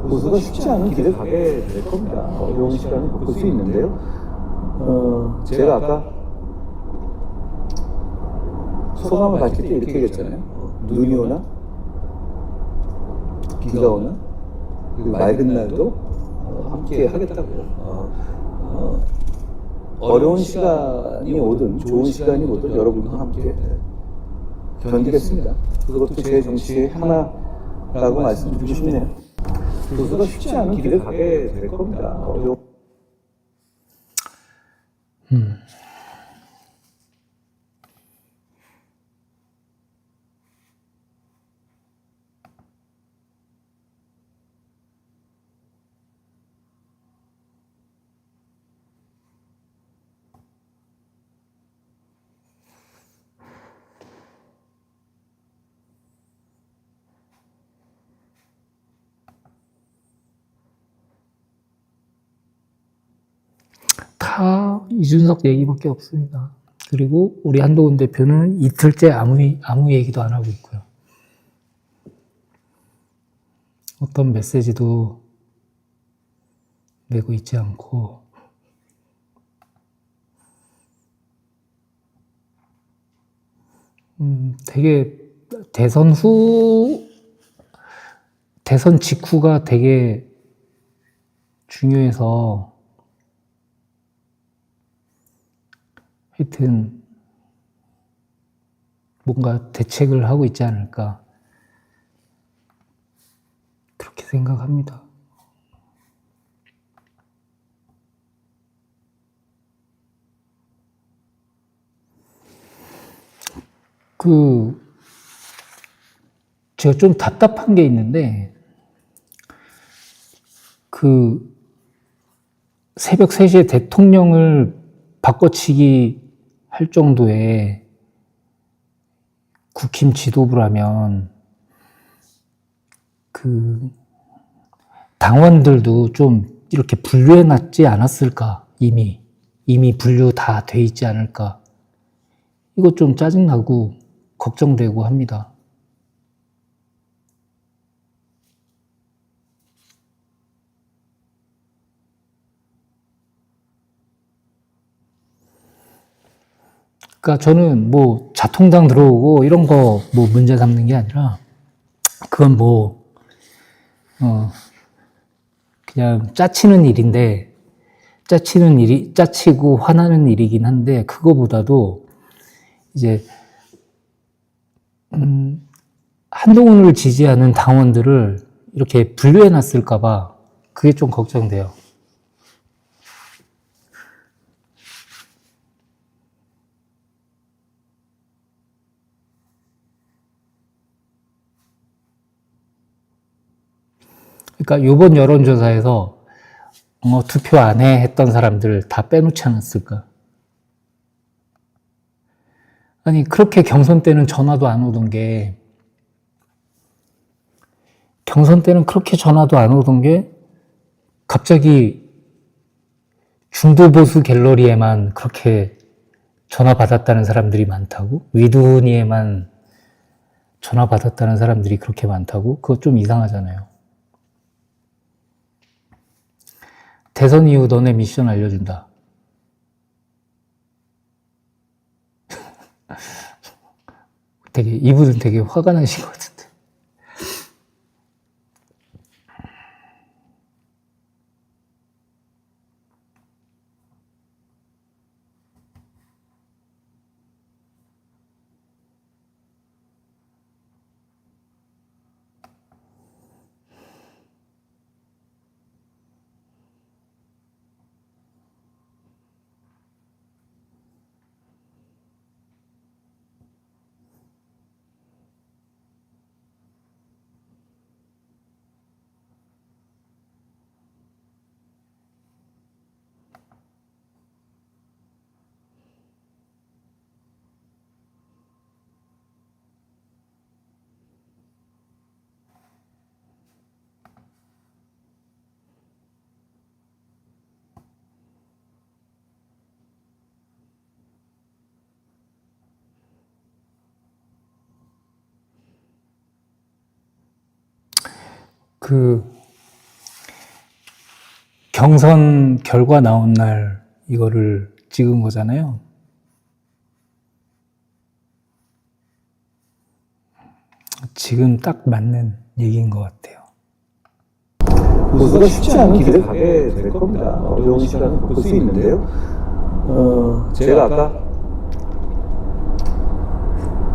보수가 쉽지 않은 길을 가게 될 겁니다. 어려운 시간을 겪을 수 있는데요. 제가 아까 소감을 밝힐 때 이렇게 얘기했잖아요. 눈이 오나 비가 오나 그리고 맑은 날도 함께 하겠다고. 어려운 시간이 오든 좋은 시간이 오든 여러분과 함께 견디겠습니다. 그것도 제 정치의 하나라고 말씀드리고 싶네요. 보수가 쉽지 않은 길을 가게 될 겁니다. 다 이준석 얘기밖에 없습니다. 그리고 우리 한동훈 대표는 이틀째 아무 얘기도 안 하고 있고요. 어떤 메시지도 내고 있지 않고, 되게 대선 직후가 되게 중요해서 하여튼 뭔가 대책을 하고 있지 않을까 그렇게 생각합니다. 제가 좀 답답한 게 있는데, 새벽 3시에 대통령을 바꿔치기 할 정도의 국힘 지도부라면, 당원들도 좀 이렇게 분류해놨지 않았을까? 이미 분류 다 돼 있지 않을까? 이거 좀 짜증나고 걱정되고 합니다. 그러니까 저는 뭐 자통당 들어오고 이런 거 뭐 문제 삼는 게 아니라, 그건 그냥 짜치는 일인데, 짜치고 화나는 일이긴 한데, 그거보다도 이제 한동훈을 지지하는 당원들을 이렇게 분류해 놨을까봐 그게 좀 걱정돼요. 그러니까 요번 여론조사에서 투표 안 해 했던 사람들 다 빼놓지 않았을까? 아니, 그렇게 경선 때는 전화도 안 오던 게, 갑자기 중도보수 갤러리에만 그렇게 전화 받았다는 사람들이 많다고? 위두니에만 전화 받았다는 사람들이 그렇게 많다고? 그거 좀 이상하잖아요. 대선 이후 너네 미션 알려준다. 이분은 되게 화가 나신 것 같은데. 경선 결과 나온 날 이거를 찍은 거잖아요. 지금 딱 맞는 얘기인 것 같아요. 보수가 쉽지 않은 길을 가게 될 겁니다. 어려운 시간을 볼 수 있는데요. 제가 아까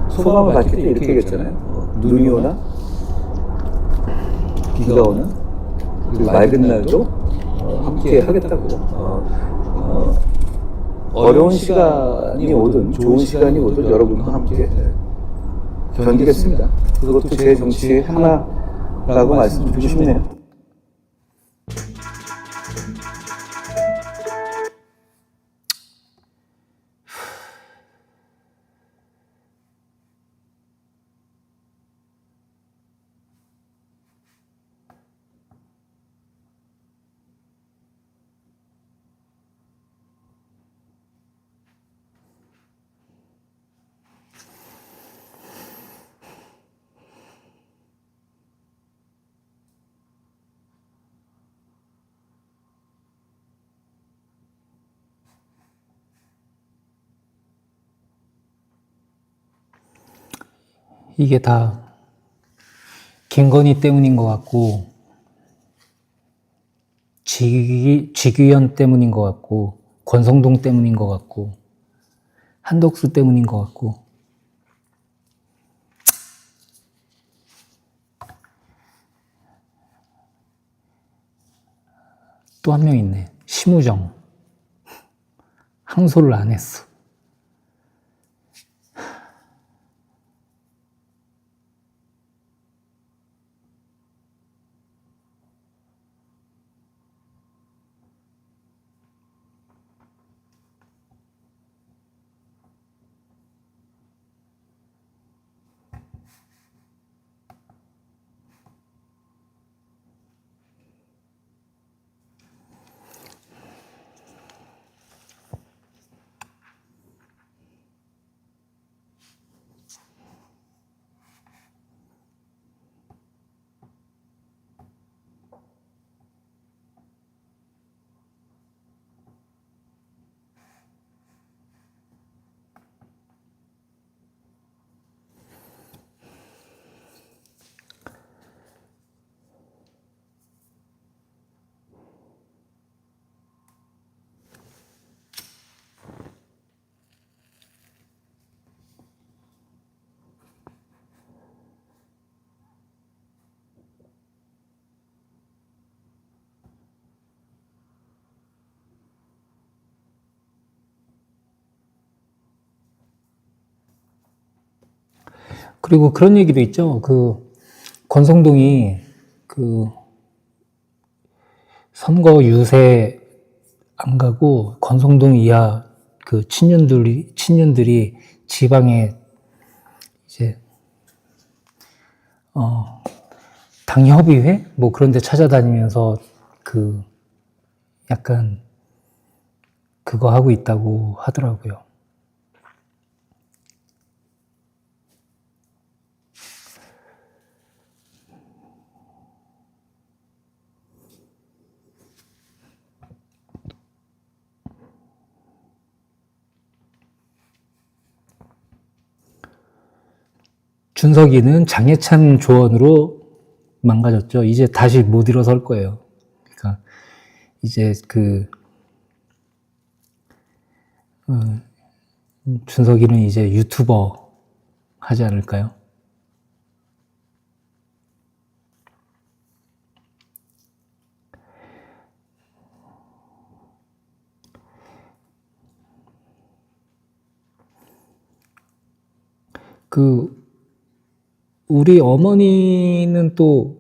소감을 밝힐 때 이렇게 얘기했잖아요. 눈이 오나 비가 오나 그리고 맑은 날도 함께 하겠다고. 어려운 시간이 오든 좋은 시간이 오든 여러분과 함께 견디겠습니다. 그것도 제 정치의 하나라고 말씀드리고 싶네요. 이게 다 김건희 때문인 것 같고, 지귀현 때문인 것 같고, 권성동 때문인 것 같고, 한덕수 때문인 것 같고, 또 한 명 있네. 심우정. 항소를 안 했어. 그리고 그런 얘기도 있죠. 권성동이 선거 유세 안 가고 권성동 이하 친윤들이 지방에 이제, 당협의회? 뭐 그런 데 찾아다니면서 약간 그거 하고 있다고 하더라고요. 준석이는 장해찬 조언으로 망가졌죠. 이제 다시 못 일어설 거예요. 그러니까 이제 준석이는 이제 유튜버 하지 않을까요? 우리 어머니는 또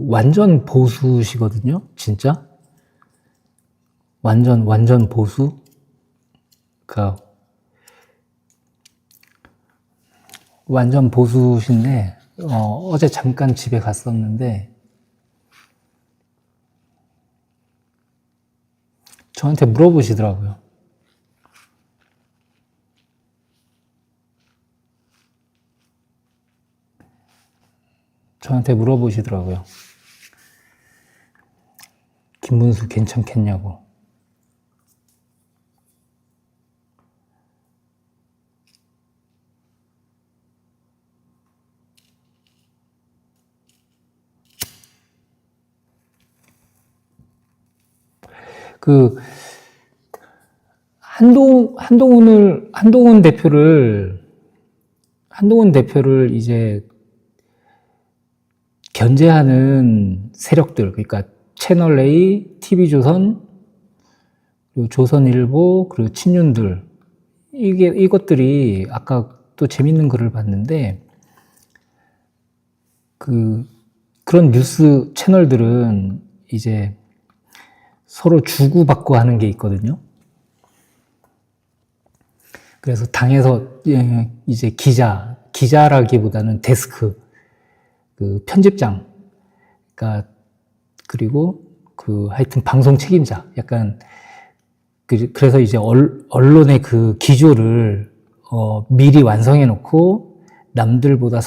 완전 보수시거든요. 진짜 완전 보수. 그러니까 완전 보수신데 어제 잠깐 집에 갔었는데 저한테 물어보시더라고요. 김문수 괜찮겠냐고. 한동훈 대표를 이제 견제하는 세력들, 그러니까 채널 A, TV조선, 그리고 조선일보, 그리고 친윤들, 이것들이 아까 또 재밌는 글을 봤는데, 그런 뉴스 채널들은 이제 서로 주고받고 하는 게 있거든요. 그래서 당에서 이제 기자라기보다는 데스크, 편집장, 그러니까 그리고 하여튼 방송 책임자, 약간 그래서 이제 언론의 그 기조를 미리 완성해 놓고 남들보다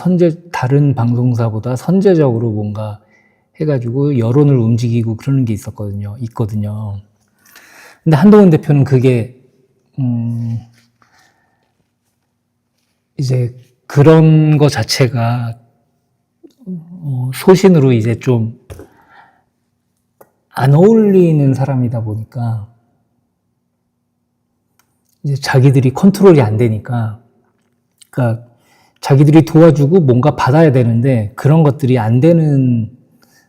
다른 방송사보다 선제적으로 뭔가 해가지고 여론을 움직이고 그러는 게 있거든요. 근데 한동훈 대표는 그게 이제 그런 거 자체가 소신으로 이제 좀 안 어울리는 사람이다 보니까 이제 자기들이 컨트롤이 안 되니까, 그러니까 자기들이 도와주고 뭔가 받아야 되는데 그런 것들이 안 되는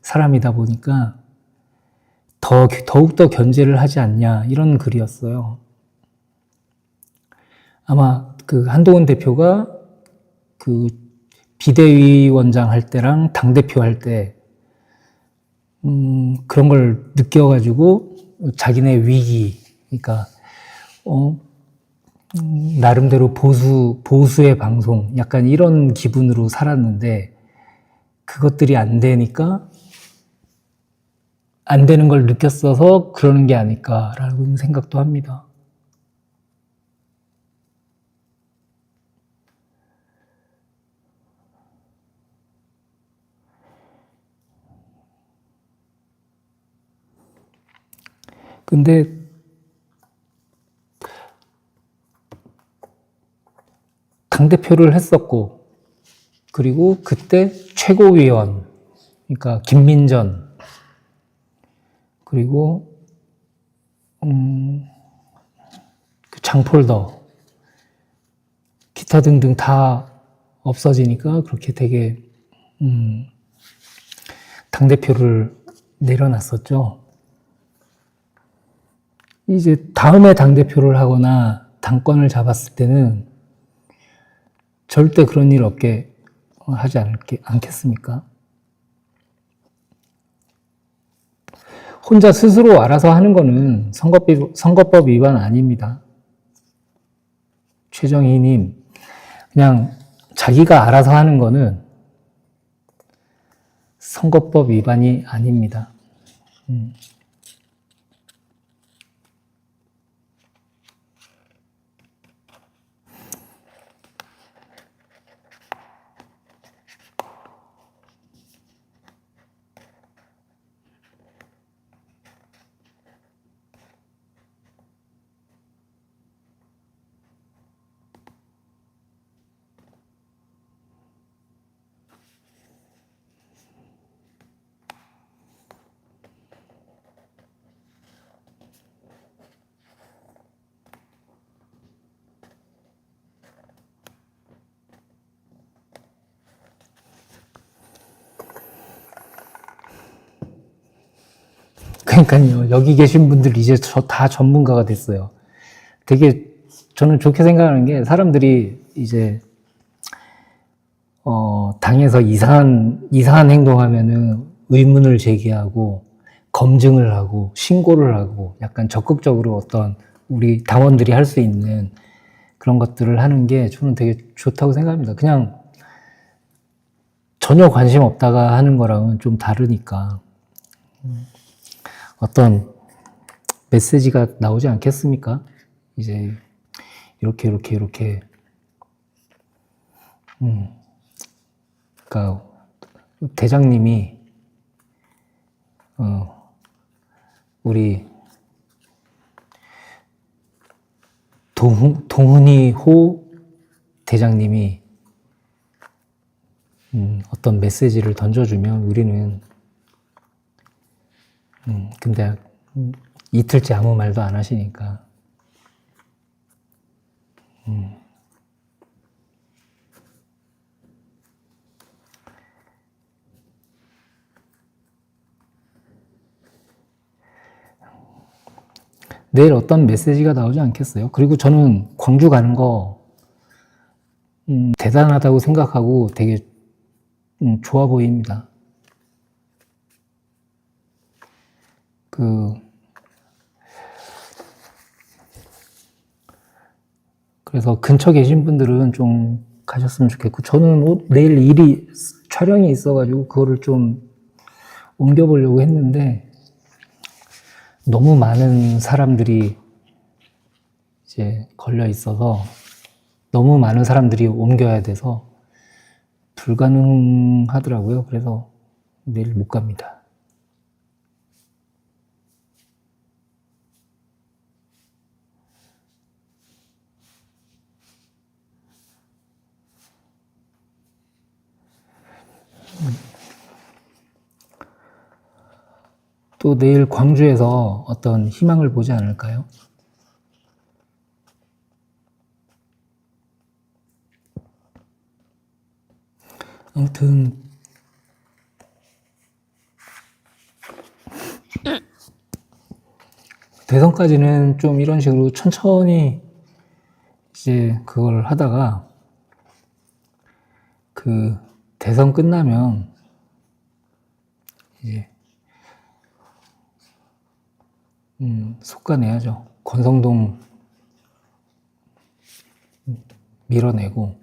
사람이다 보니까 더욱더 견제를 하지 않냐, 이런 글이었어요. 아마 한동훈 대표가 비대위원장 할 때랑 당대표 할 때, 그런 걸 느껴가지고 자기네 위기, 그러니까, 나름대로 보수의 방송, 약간 이런 기분으로 살았는데, 그것들이 안 되니까, 안 되는 걸 느꼈어서 그러는 게 아닐까라는 생각도 합니다. 근데 당대표를 했었고, 그리고 그때 최고위원, 그러니까 김민전, 그리고 장폴더, 기타 등등 다 없어지니까 그렇게 되게 당대표를 내려놨었죠. 이제 다음에 당대표를 하거나 당권을 잡았을 때는 절대 그런 일 없게 하지 않겠습니까? 혼자 스스로 알아서 하는 거는 선거법 위반 아닙니다. 최정희님, 그냥 자기가 알아서 하는 거는 선거법 위반이 아닙니다. 그러니까요, 여기 계신 분들 이제 다 전문가가 됐어요. 되게 저는 좋게 생각하는 게, 사람들이 이제 당에서 이상한 행동하면은 의문을 제기하고 검증을 하고 신고를 하고, 약간 적극적으로 어떤 우리 당원들이 할 수 있는 그런 것들을 하는 게 저는 되게 좋다고 생각합니다. 그냥 전혀 관심 없다가 하는 거랑은 좀 다르니까 어떤 메시지가 나오지 않겠습니까? 이제 이렇게 그러니까 대장님이 우리 동훈이 호 대장님이 어떤 메시지를 던져주면 우리는 근데 이틀째 아무 말도 안 하시니까 내일 어떤 메시지가 나오지 않겠어요? 그리고 저는 광주 가는 거 대단하다고 생각하고 되게 좋아 보입니다. 그래서 근처 계신 분들은 좀 가셨으면 좋겠고, 저는 내일 촬영이 있어가지고 그거를 좀 옮겨보려고 했는데 너무 많은 사람들이 이제 걸려 있어서 너무 많은 사람들이 옮겨야 돼서 불가능하더라고요. 그래서 내일 못 갑니다. 또 내일 광주에서 어떤 희망을 보지 않을까요? 아무튼 대선까지는 좀 이런 식으로 천천히 이제 그걸 하다가 그 대선 끝나면 이제 속가내야죠. 권성동 밀어내고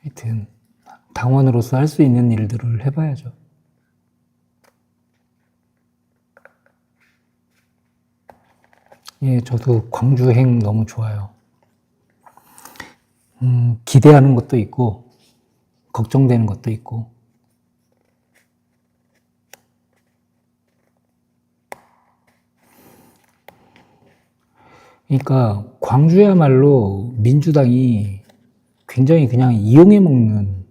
하여튼 당원으로서 할 수 있는 일들을 해봐야죠. 예, 저도 광주행 너무 좋아요. 기대하는 것도 있고 걱정되는 것도 있고. 그러니까 광주야말로 민주당이 굉장히 그냥 이용해 먹는,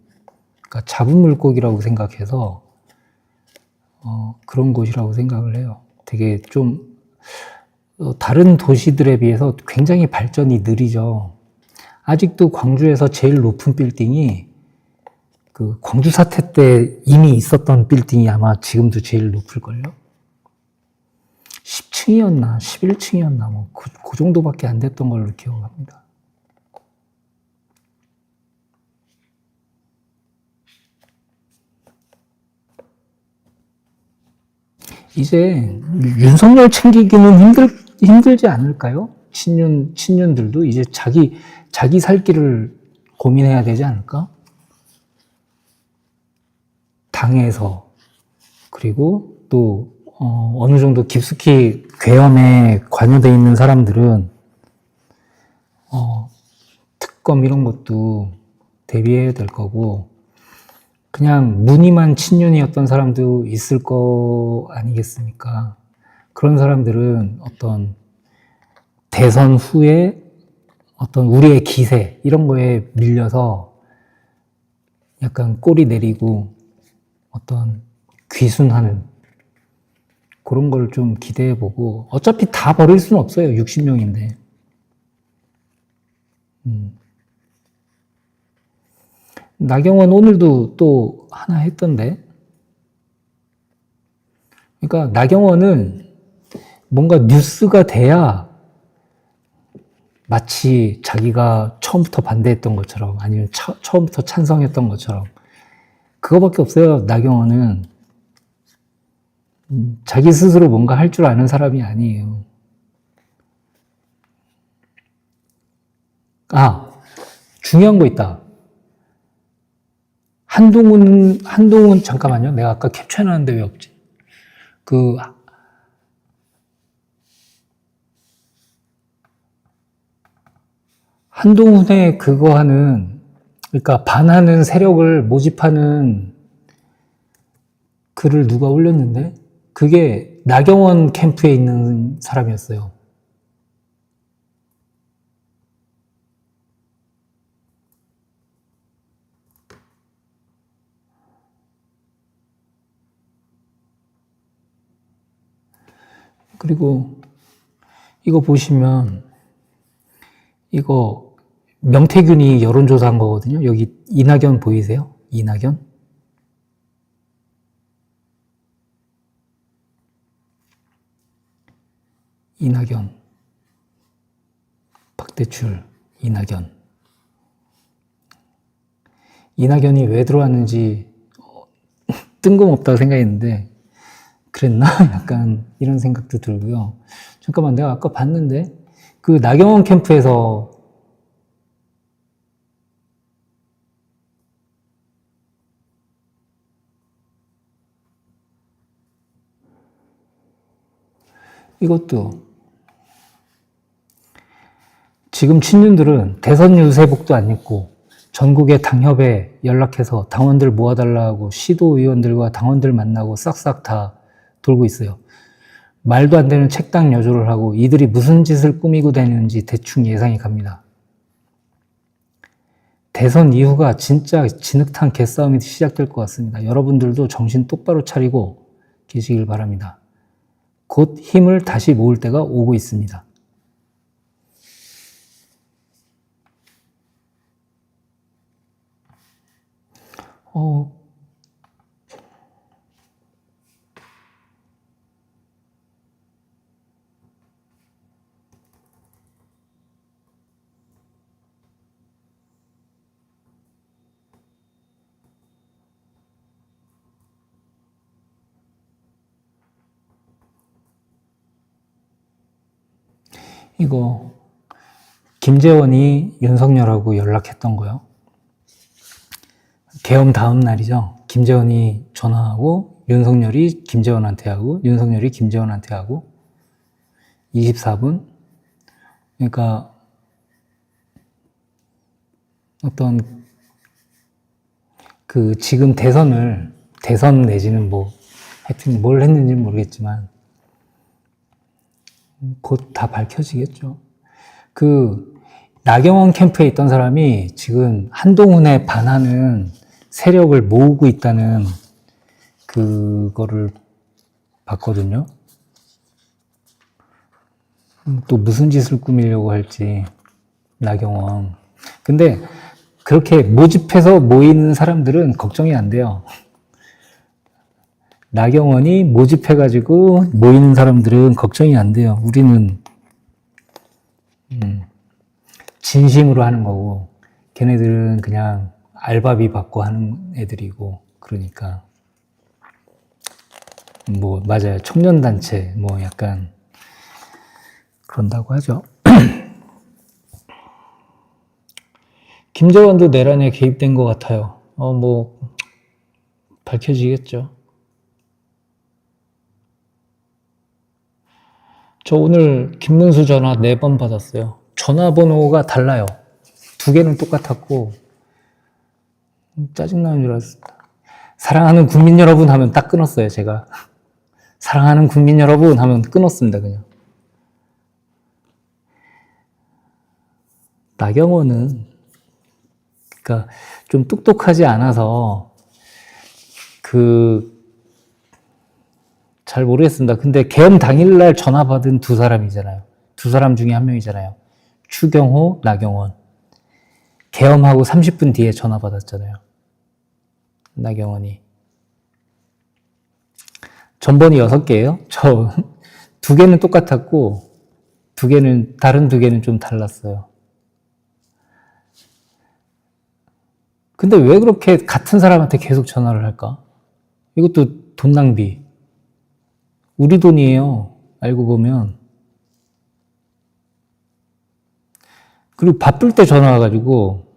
그러니까 잡은 물고기라고 생각해서 그런 곳이라고 생각을 해요. 되게 좀 다른 도시들에 비해서 굉장히 발전이 느리죠. 아직도 광주에서 제일 높은 빌딩이 그 광주 사태 때 이미 있었던 빌딩이 아마 지금도 제일 높을걸요? 10층이었나 11층이었나 뭐 그 정도밖에 안 됐던 걸로 기억합니다. 이제 윤석열 챙기기는 힘들지 않을까요? 친윤들도 이제 자기 살 길을 고민해야 되지 않을까? 당에서, 그리고 또 어느 정도 깊숙이 괴염에 관여되어 있는 사람들은 특검 이런 것도 대비해야 될 거고, 그냥 무늬만 친윤이었던 사람도 있을 거 아니겠습니까? 그런 사람들은 어떤 대선 후에 어떤 우리의 기세 이런 거에 밀려서 약간 꼬리 내리고 어떤 귀순하는 그런 걸 좀 기대해보고, 어차피 다 버릴 수는 없어요. 60명인데. 나경원 오늘도 또 하나 했던데. 그러니까 나경원은 뭔가 뉴스가 돼야 마치 자기가 처음부터 반대했던 것처럼 아니면 처음부터 찬성했던 것처럼 그거밖에 없어요. 나경원은 자기 스스로 뭔가 할 줄 아는 사람이 아니에요. 중요한 거 있다. 한동훈 잠깐만요. 내가 아까 캡처해놨는데 왜 없지? 한동훈의 그거 하는, 그러니까 반하는 세력을 모집하는 글을 누가 올렸는데 그게 나경원 캠프에 있는 사람이었어요. 그리고 이거 보시면 이거 명태균이 여론조사한 거거든요. 여기 이낙연 보이세요? 이낙연? 이낙연, 박대출, 이낙연. 이낙연이 왜 들어왔는지 뜬금없다고 생각했는데 그랬나? 약간 이런 생각도 들고요. 잠깐만, 내가 아까 봤는데 그 나경원 캠프에서 이것도 지금 친윤들은 대선 유세복도 안 입고 전국의 당협에 연락해서 당원들 모아달라고 시도의원들과 당원들 만나고 싹싹 다 돌고 있어요. 말도 안 되는 책당 여조를 하고 이들이 무슨 짓을 꾸미고 다니는지 대충 예상이 갑니다. 대선 이후가 진짜 진흙탕 개싸움이 시작될 것 같습니다. 여러분들도 정신 똑바로 차리고 계시길 바랍니다. 곧 힘을 다시 모을 때가 오고 있습니다. 이거 김재원이 윤석열하고 연락했던 거요. 계엄 다음 날이죠. 김재원이 전화하고 윤석열이 김재원한테 하고 윤석열이 김재원한테 하고 24분. 그러니까 어떤 그 지금 대선 내지는 뭐 하여튼 뭘 했는지 모르겠지만 곧 다 밝혀지겠죠. 그 나경원 캠프에 있던 사람이 지금 한동훈에 반하는 세력을 모으고 있다는 그거를 봤거든요. 또 무슨 짓을 꾸미려고 할지, 나경원. 근데 그렇게 모집해서 모이는 사람들은 걱정이 안 돼요. 나경원이 모집해가지고 모이는 사람들은 걱정이 안 돼요. 우리는 진심으로 하는 거고 걔네들은 그냥 알바비 받고 하는 애들이고 그러니까 뭐 맞아요. 청년단체 뭐 약간 그런다고 하죠. 김재원도 내란에 개입된 것 같아요. 뭐 밝혀지겠죠. 저 오늘 김문수 전화 4번 받았어요. 전화번호가 달라요. 2개는 똑같았고 짜증나는 줄 알았습니다. 사랑하는 국민 여러분 하면 딱 끊었어요. 제가 사랑하는 국민 여러분 하면 끊었습니다. 그냥. 나경원은 그러니까 좀 똑똑하지 않아서 잘 모르겠습니다. 근데 계엄 당일날 전화 받은 2사람이잖아요. 2사람 중에 1명이잖아요. 추경호, 나경원. 계엄하고 30분 뒤에 전화 받았잖아요. 나경원이. 전번이 6개예요. 저 2개는 똑같았고 다른 2개는 좀 달랐어요. 근데 왜 그렇게 같은 사람한테 계속 전화를 할까? 이것도 돈 낭비. 우리 돈이에요. 알고 보면. 그리고 바쁠 때 전화 와가지고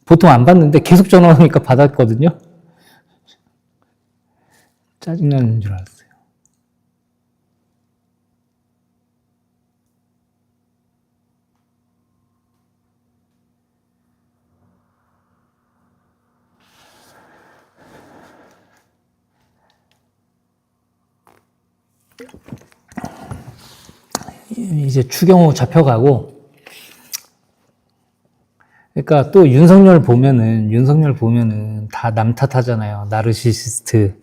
보통 안 받는데 계속 전화 오니까 받았거든요. 짜증나는 줄 알았어요. 이제 추경호 잡혀가고 그러니까 또 윤석열 보면은 다 남 탓하잖아요. 나르시시스트.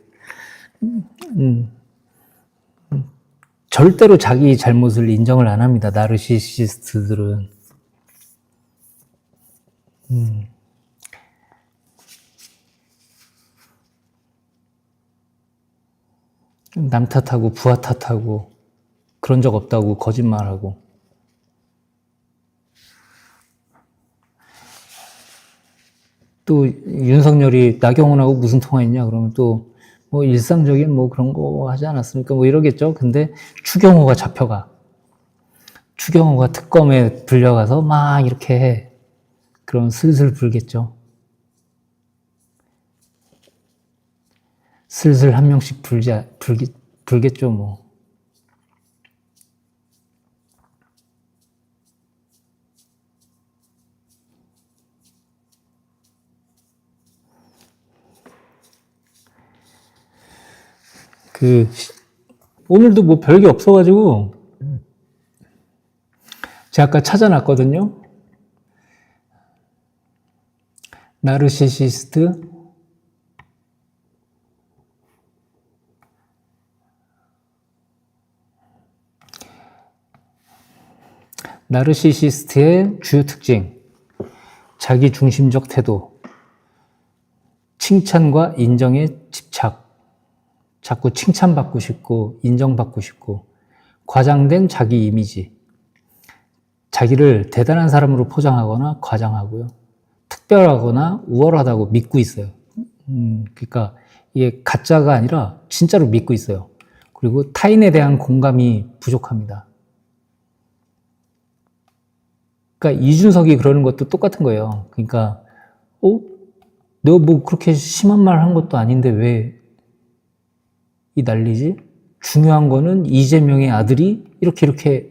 절대로 자기 잘못을 인정을 안 합니다. 나르시시스트들은. 남 탓하고 부하 탓하고 그런 적 없다고 거짓말하고. 또 윤석열이 나경원하고 무슨 통화했냐 그러면 또 뭐 일상적인 뭐 그런 거 하지 않았습니까? 뭐 이러겠죠. 근데 추경호가 잡혀가. 추경호가 특검에 불려가서 막 이렇게 해. 그럼 슬슬 불겠죠. 슬슬 한 명씩 불겠죠, 뭐. 오늘도 뭐 별게 없어가지고, 제가 아까 찾아놨거든요. 나르시시스트, 나르시시스트의 주요 특징, 자기 중심적 태도, 칭찬과 인정에 집착, 자꾸 칭찬받고 싶고 인정받고 싶고 과장된 자기 이미지, 자기를 대단한 사람으로 포장하거나 과장하고요. 특별하거나 우월하다고 믿고 있어요. 그러니까 이게 가짜가 아니라 진짜로 믿고 있어요. 그리고 타인에 대한 공감이 부족합니다. 그러니까 이준석이 그러는 것도 똑같은 거예요. 그러니까 내가 뭐 그렇게 심한 말 한 것도 아닌데 왜 이 난리지? 중요한 거는 이재명의 아들이 이렇게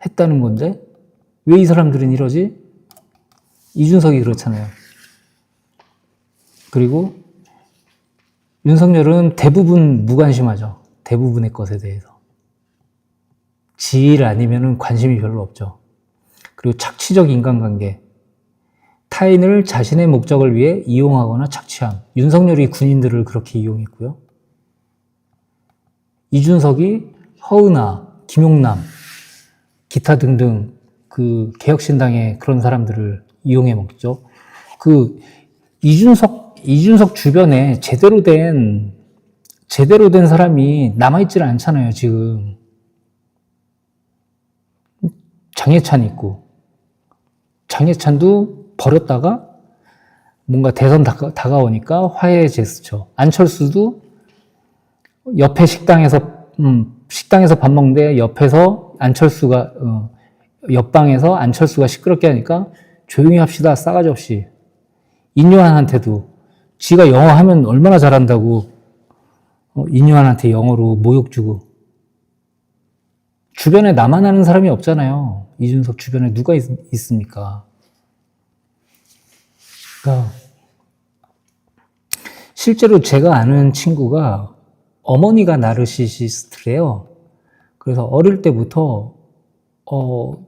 했다는 건데 왜 이 사람들은 이러지? 이준석이 그렇잖아요. 그리고 윤석열은 대부분 무관심하죠. 대부분의 것에 대해서. 지일 아니면은 관심이 별로 없죠. 그리고 착취적 인간관계. 타인을 자신의 목적을 위해 이용하거나 착취함. 윤석열이 군인들을 그렇게 이용했고요. 이준석이 허은하, 김용남, 기타 등등 그 개혁신당의 그런 사람들을 이용해 먹죠. 이준석 주변에 제대로 된 사람이 남아있질 않잖아요, 지금. 장해찬 있고. 장해찬도 버렸다가 뭔가 대선 다가오니까 화해의 제스처. 안철수도 옆에 식당에서 밥 먹는데 옆방에서 안철수가 시끄럽게 하니까 조용히 합시다, 싸가지 없이. 인요한한테도 지가 영어 하면 얼마나 잘한다고 인요한한테 영어로 모욕 주고. 주변에 나만 아는 사람이 없잖아요. 이준석 주변에 누가 있습니까? 그러니까 실제로 제가 아는 친구가 어머니가 나르시시스트래요. 그래서 어릴 때부터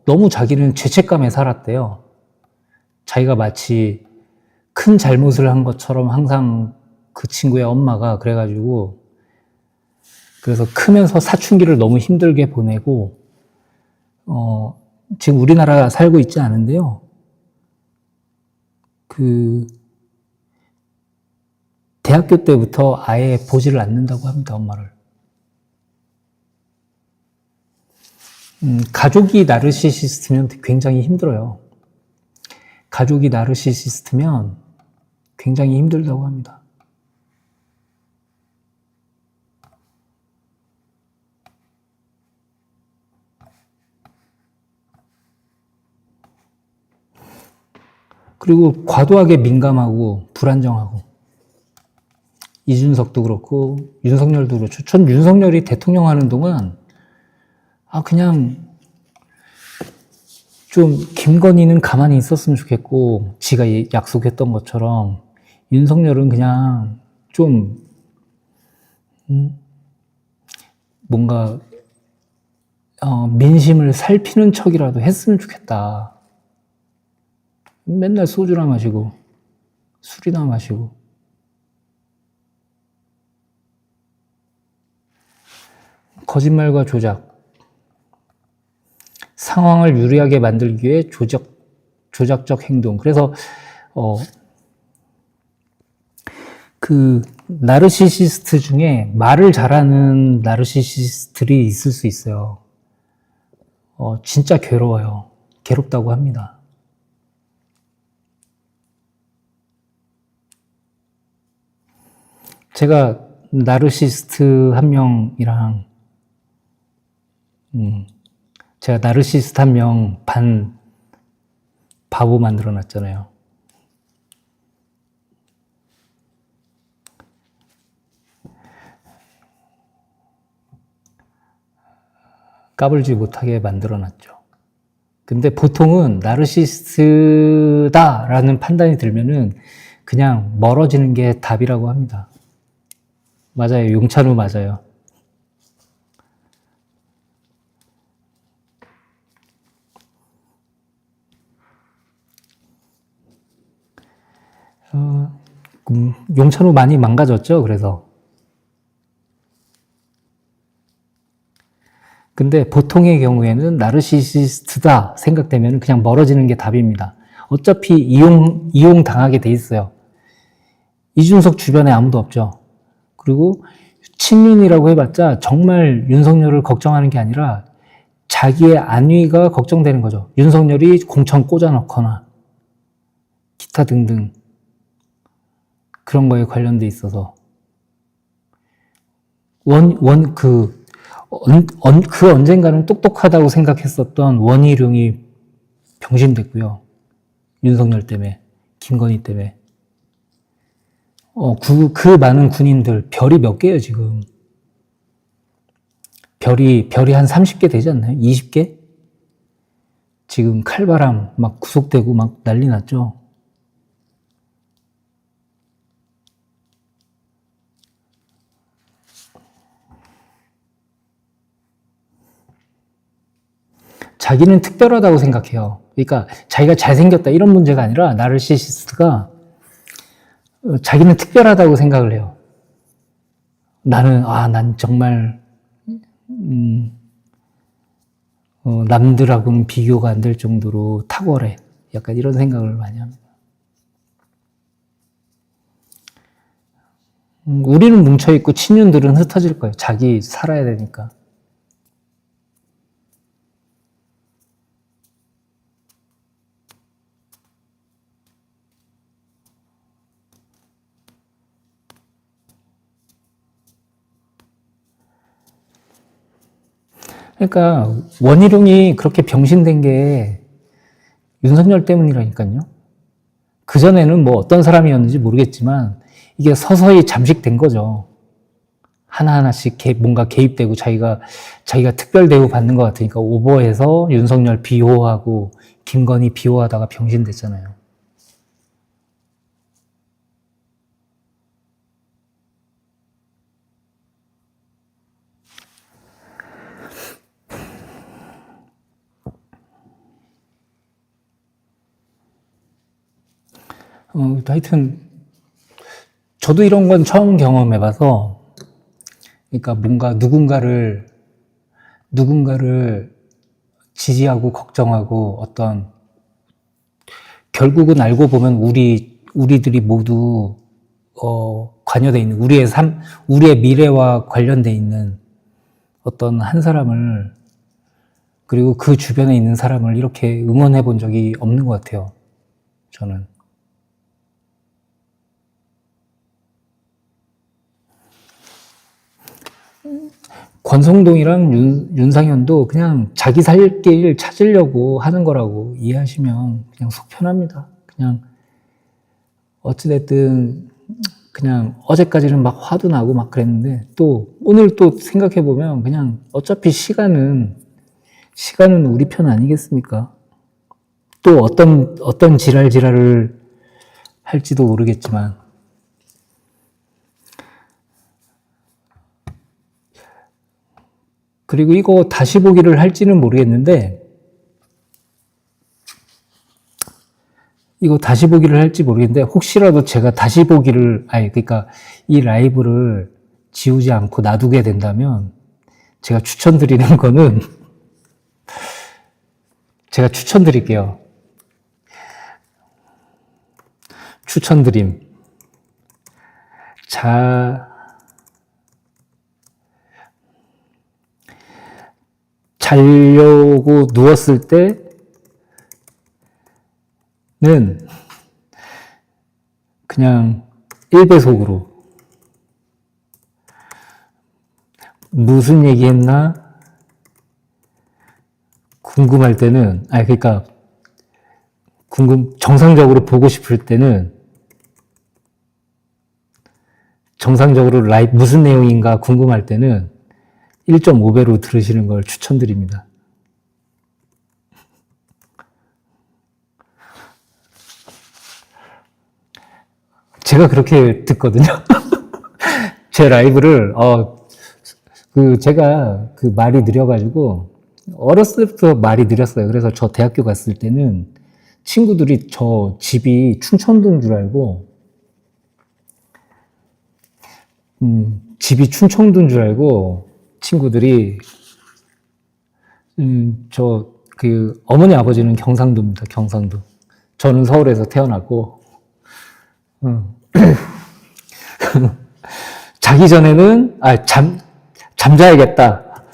너무 자기는 죄책감에 살았대요. 자기가 마치 큰 잘못을 한 것처럼 항상 그 친구의 엄마가 그래가지고 그래서 크면서 사춘기를 너무 힘들게 보내고 지금 우리나라 살고 있지 않은데요. 대학교 때부터 아예 보지를 않는다고 합니다, 엄마를. 가족이 나르시시스트면 굉장히 힘들어요. 가족이 나르시시스트면 굉장히 힘들다고 합니다. 그리고 과도하게 민감하고 불안정하고. 이준석도 그렇고 윤석열도 그렇죠. 전 윤석열이 대통령 하는 동안 그냥 좀 김건희는 가만히 있었으면 좋겠고 지가 약속했던 것처럼 윤석열은 그냥 좀 뭔가 민심을 살피는 척이라도 했으면 좋겠다. 맨날 소주나 마시고 술이나 마시고. 거짓말과 조작, 상황을 유리하게 만들기 위해 조작적 행동. 그래서 나르시시스트 중에 말을 잘하는 나르시시스트들이 있을 수 있어요. 진짜 괴로워요. 괴롭다고 합니다. 제가 나르시스트 한 명이랑 제가 나르시스트 한 명 반 바보 만들어 놨잖아요. 까불지 못하게 만들어 놨죠. 근데 보통은 나르시스트다라는 판단이 들면은 그냥 멀어지는 게 답이라고 합니다. 맞아요. 용찬우 맞아요. 용찬우 많이 망가졌죠. 그래서. 근데 보통의 경우에는 나르시시스트다 생각되면 그냥 멀어지는 게 답입니다. 어차피 이용 당하게 돼 있어요. 이준석 주변에 아무도 없죠. 그리고 친윤이라고 해봤자 정말 윤석열을 걱정하는 게 아니라 자기의 안위가 걱정되는 거죠. 윤석열이 공천 꽂아넣거나 기타 등등 그런 거에 관련돼 있어서 그 언젠가는 똑똑하다고 생각했었던 원희룡이 병신됐고요. 윤석열 때문에, 김건희 때문에. 그 많은 군인들, 별이 몇 개예요, 지금? 별이 한 30개 되지 않나요? 20개? 지금 칼바람 막 구속되고 막 난리 났죠? 자기는 특별하다고 생각해요. 그러니까 자기가 잘생겼다 이런 문제가 아니라 나르시시스트가 자기는 특별하다고 생각을 해요. 난 정말 남들하고는 비교가 안 될 정도로 탁월해. 약간 이런 생각을 많이 합니다. 우리는 뭉쳐있고 친윤들은 흩어질 거예요. 자기 살아야 되니까. 그러니까 원희룡이 그렇게 병신된 게 윤석열 때문이라니까요. 그전에는 뭐 어떤 사람이었는지 모르겠지만 이게 서서히 잠식된 거죠. 하나하나씩 뭔가 개입되고 자기가 특별 대우 받는 것 같으니까 오버해서 윤석열 비호하고 김건희 비호하다가 병신됐잖아요. 하여튼 저도 이런 건 처음 경험해봐서 그러니까 뭔가 누군가를 지지하고 걱정하고 어떤 결국은 알고 보면 우리들이 모두 관여돼 있는 우리의 미래와 관련돼 있는 어떤 한 사람을 그리고 그 주변에 있는 사람을 이렇게 응원해 본 적이 없는 것 같아요. 저는. 권성동이랑 윤상현도 그냥 자기 살 길 찾으려고 하는 거라고 이해하시면 그냥 속 편합니다. 그냥 어찌됐든 그냥 어제까지는 막 화도 나고 막 그랬는데 또 오늘 또 생각해보면 그냥 어차피 시간은 우리 편 아니겠습니까? 또 어떤 지랄을 할지도 모르겠지만 그리고 이거 다시 보기를 할지는 모르겠는데 혹시라도 제가 다시 보기를 그러니까 이 라이브를 지우지 않고 놔두게 된다면 제가 추천드리는 거는 제가 추천드릴게요. 추천드림. 자려고 누웠을 때는 그냥 1배속으로 무슨 얘기 했나 궁금할 때는, 그러니까 정상적으로 보고 싶을 때는 정상적으로 무슨 내용인가 궁금할 때는 1.5배로 들으시는 걸 추천드립니다. 제가 그렇게 듣거든요. 제 라이브를, 제가 그 말이 느려가지고, 어렸을 때부터 말이 느렸어요. 그래서 저 대학교 갔을 때는 친구들이 저 집이 충청도인 줄 알고, 친구들이, 어머니 아버지는 경상도입니다. 경상도. 저는 서울에서 태어났고, 자기 전에는, 잠자야겠다.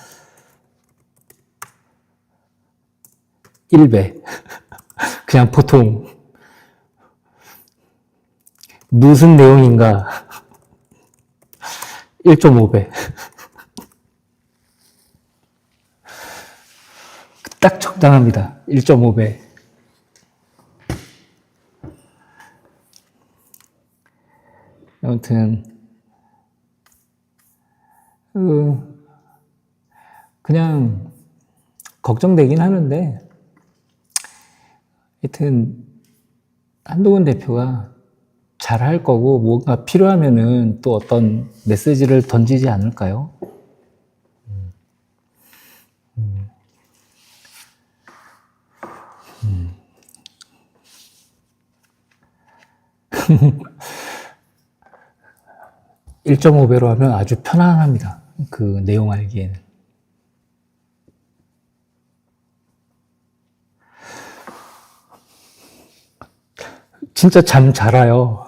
1배. 그냥 보통, 무슨 내용인가. 1.5배. 딱 적당합니다. 1.5배. 아무튼, 그냥, 걱정되긴 하는데, 하여튼, 한동훈 대표가 잘할 거고, 뭔가 필요하면은 또 어떤 메시지를 던지지 않을까요? (1.5배로) 하면 아주 편안합니다. 그 내용 알기에는. 진짜 잠 잘 와요.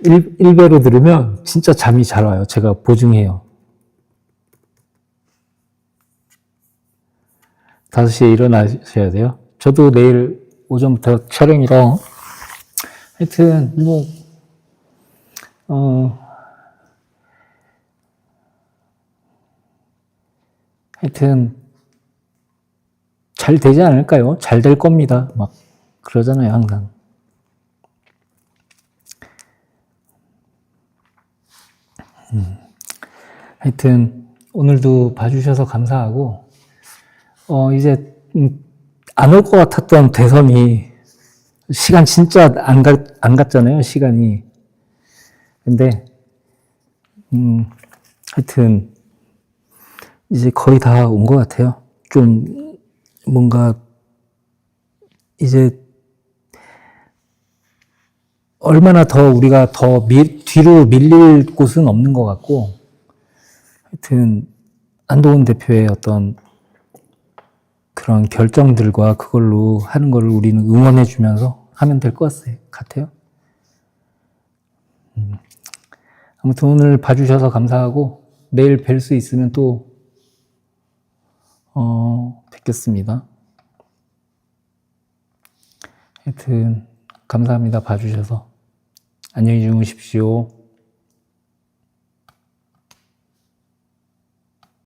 1배로 들으면 진짜 잠이 잘 와요. 제가 보증해요. 5시에 일어나셔야 돼요. 저도 내일 오전부터 촬영이라, 하여튼, 하여튼, 잘 되지 않을까요? 잘 될 겁니다. 막, 그러잖아요, 항상. 하여튼, 오늘도 봐주셔서 감사하고, 이제, 안 올 것 같았던 대선이, 시간 진짜 안 갔잖아요, 시간이. 근데, 하여튼, 이제 거의 다 온 것 같아요. 좀, 뭔가, 이제, 얼마나 더 우리가 더 뒤로 밀릴 곳은 없는 것 같고, 하여튼, 한동훈 대표의 어떤 그런 결정들과 그걸로 하는 거를 우리는 응원해주면서 하면 될 것 같아요. 아무튼 오늘 봐주셔서 감사하고, 내일 뵐 수 있으면 또, 뵙겠습니다. 하여튼, 감사합니다. 봐주셔서. 안녕히 주무십시오.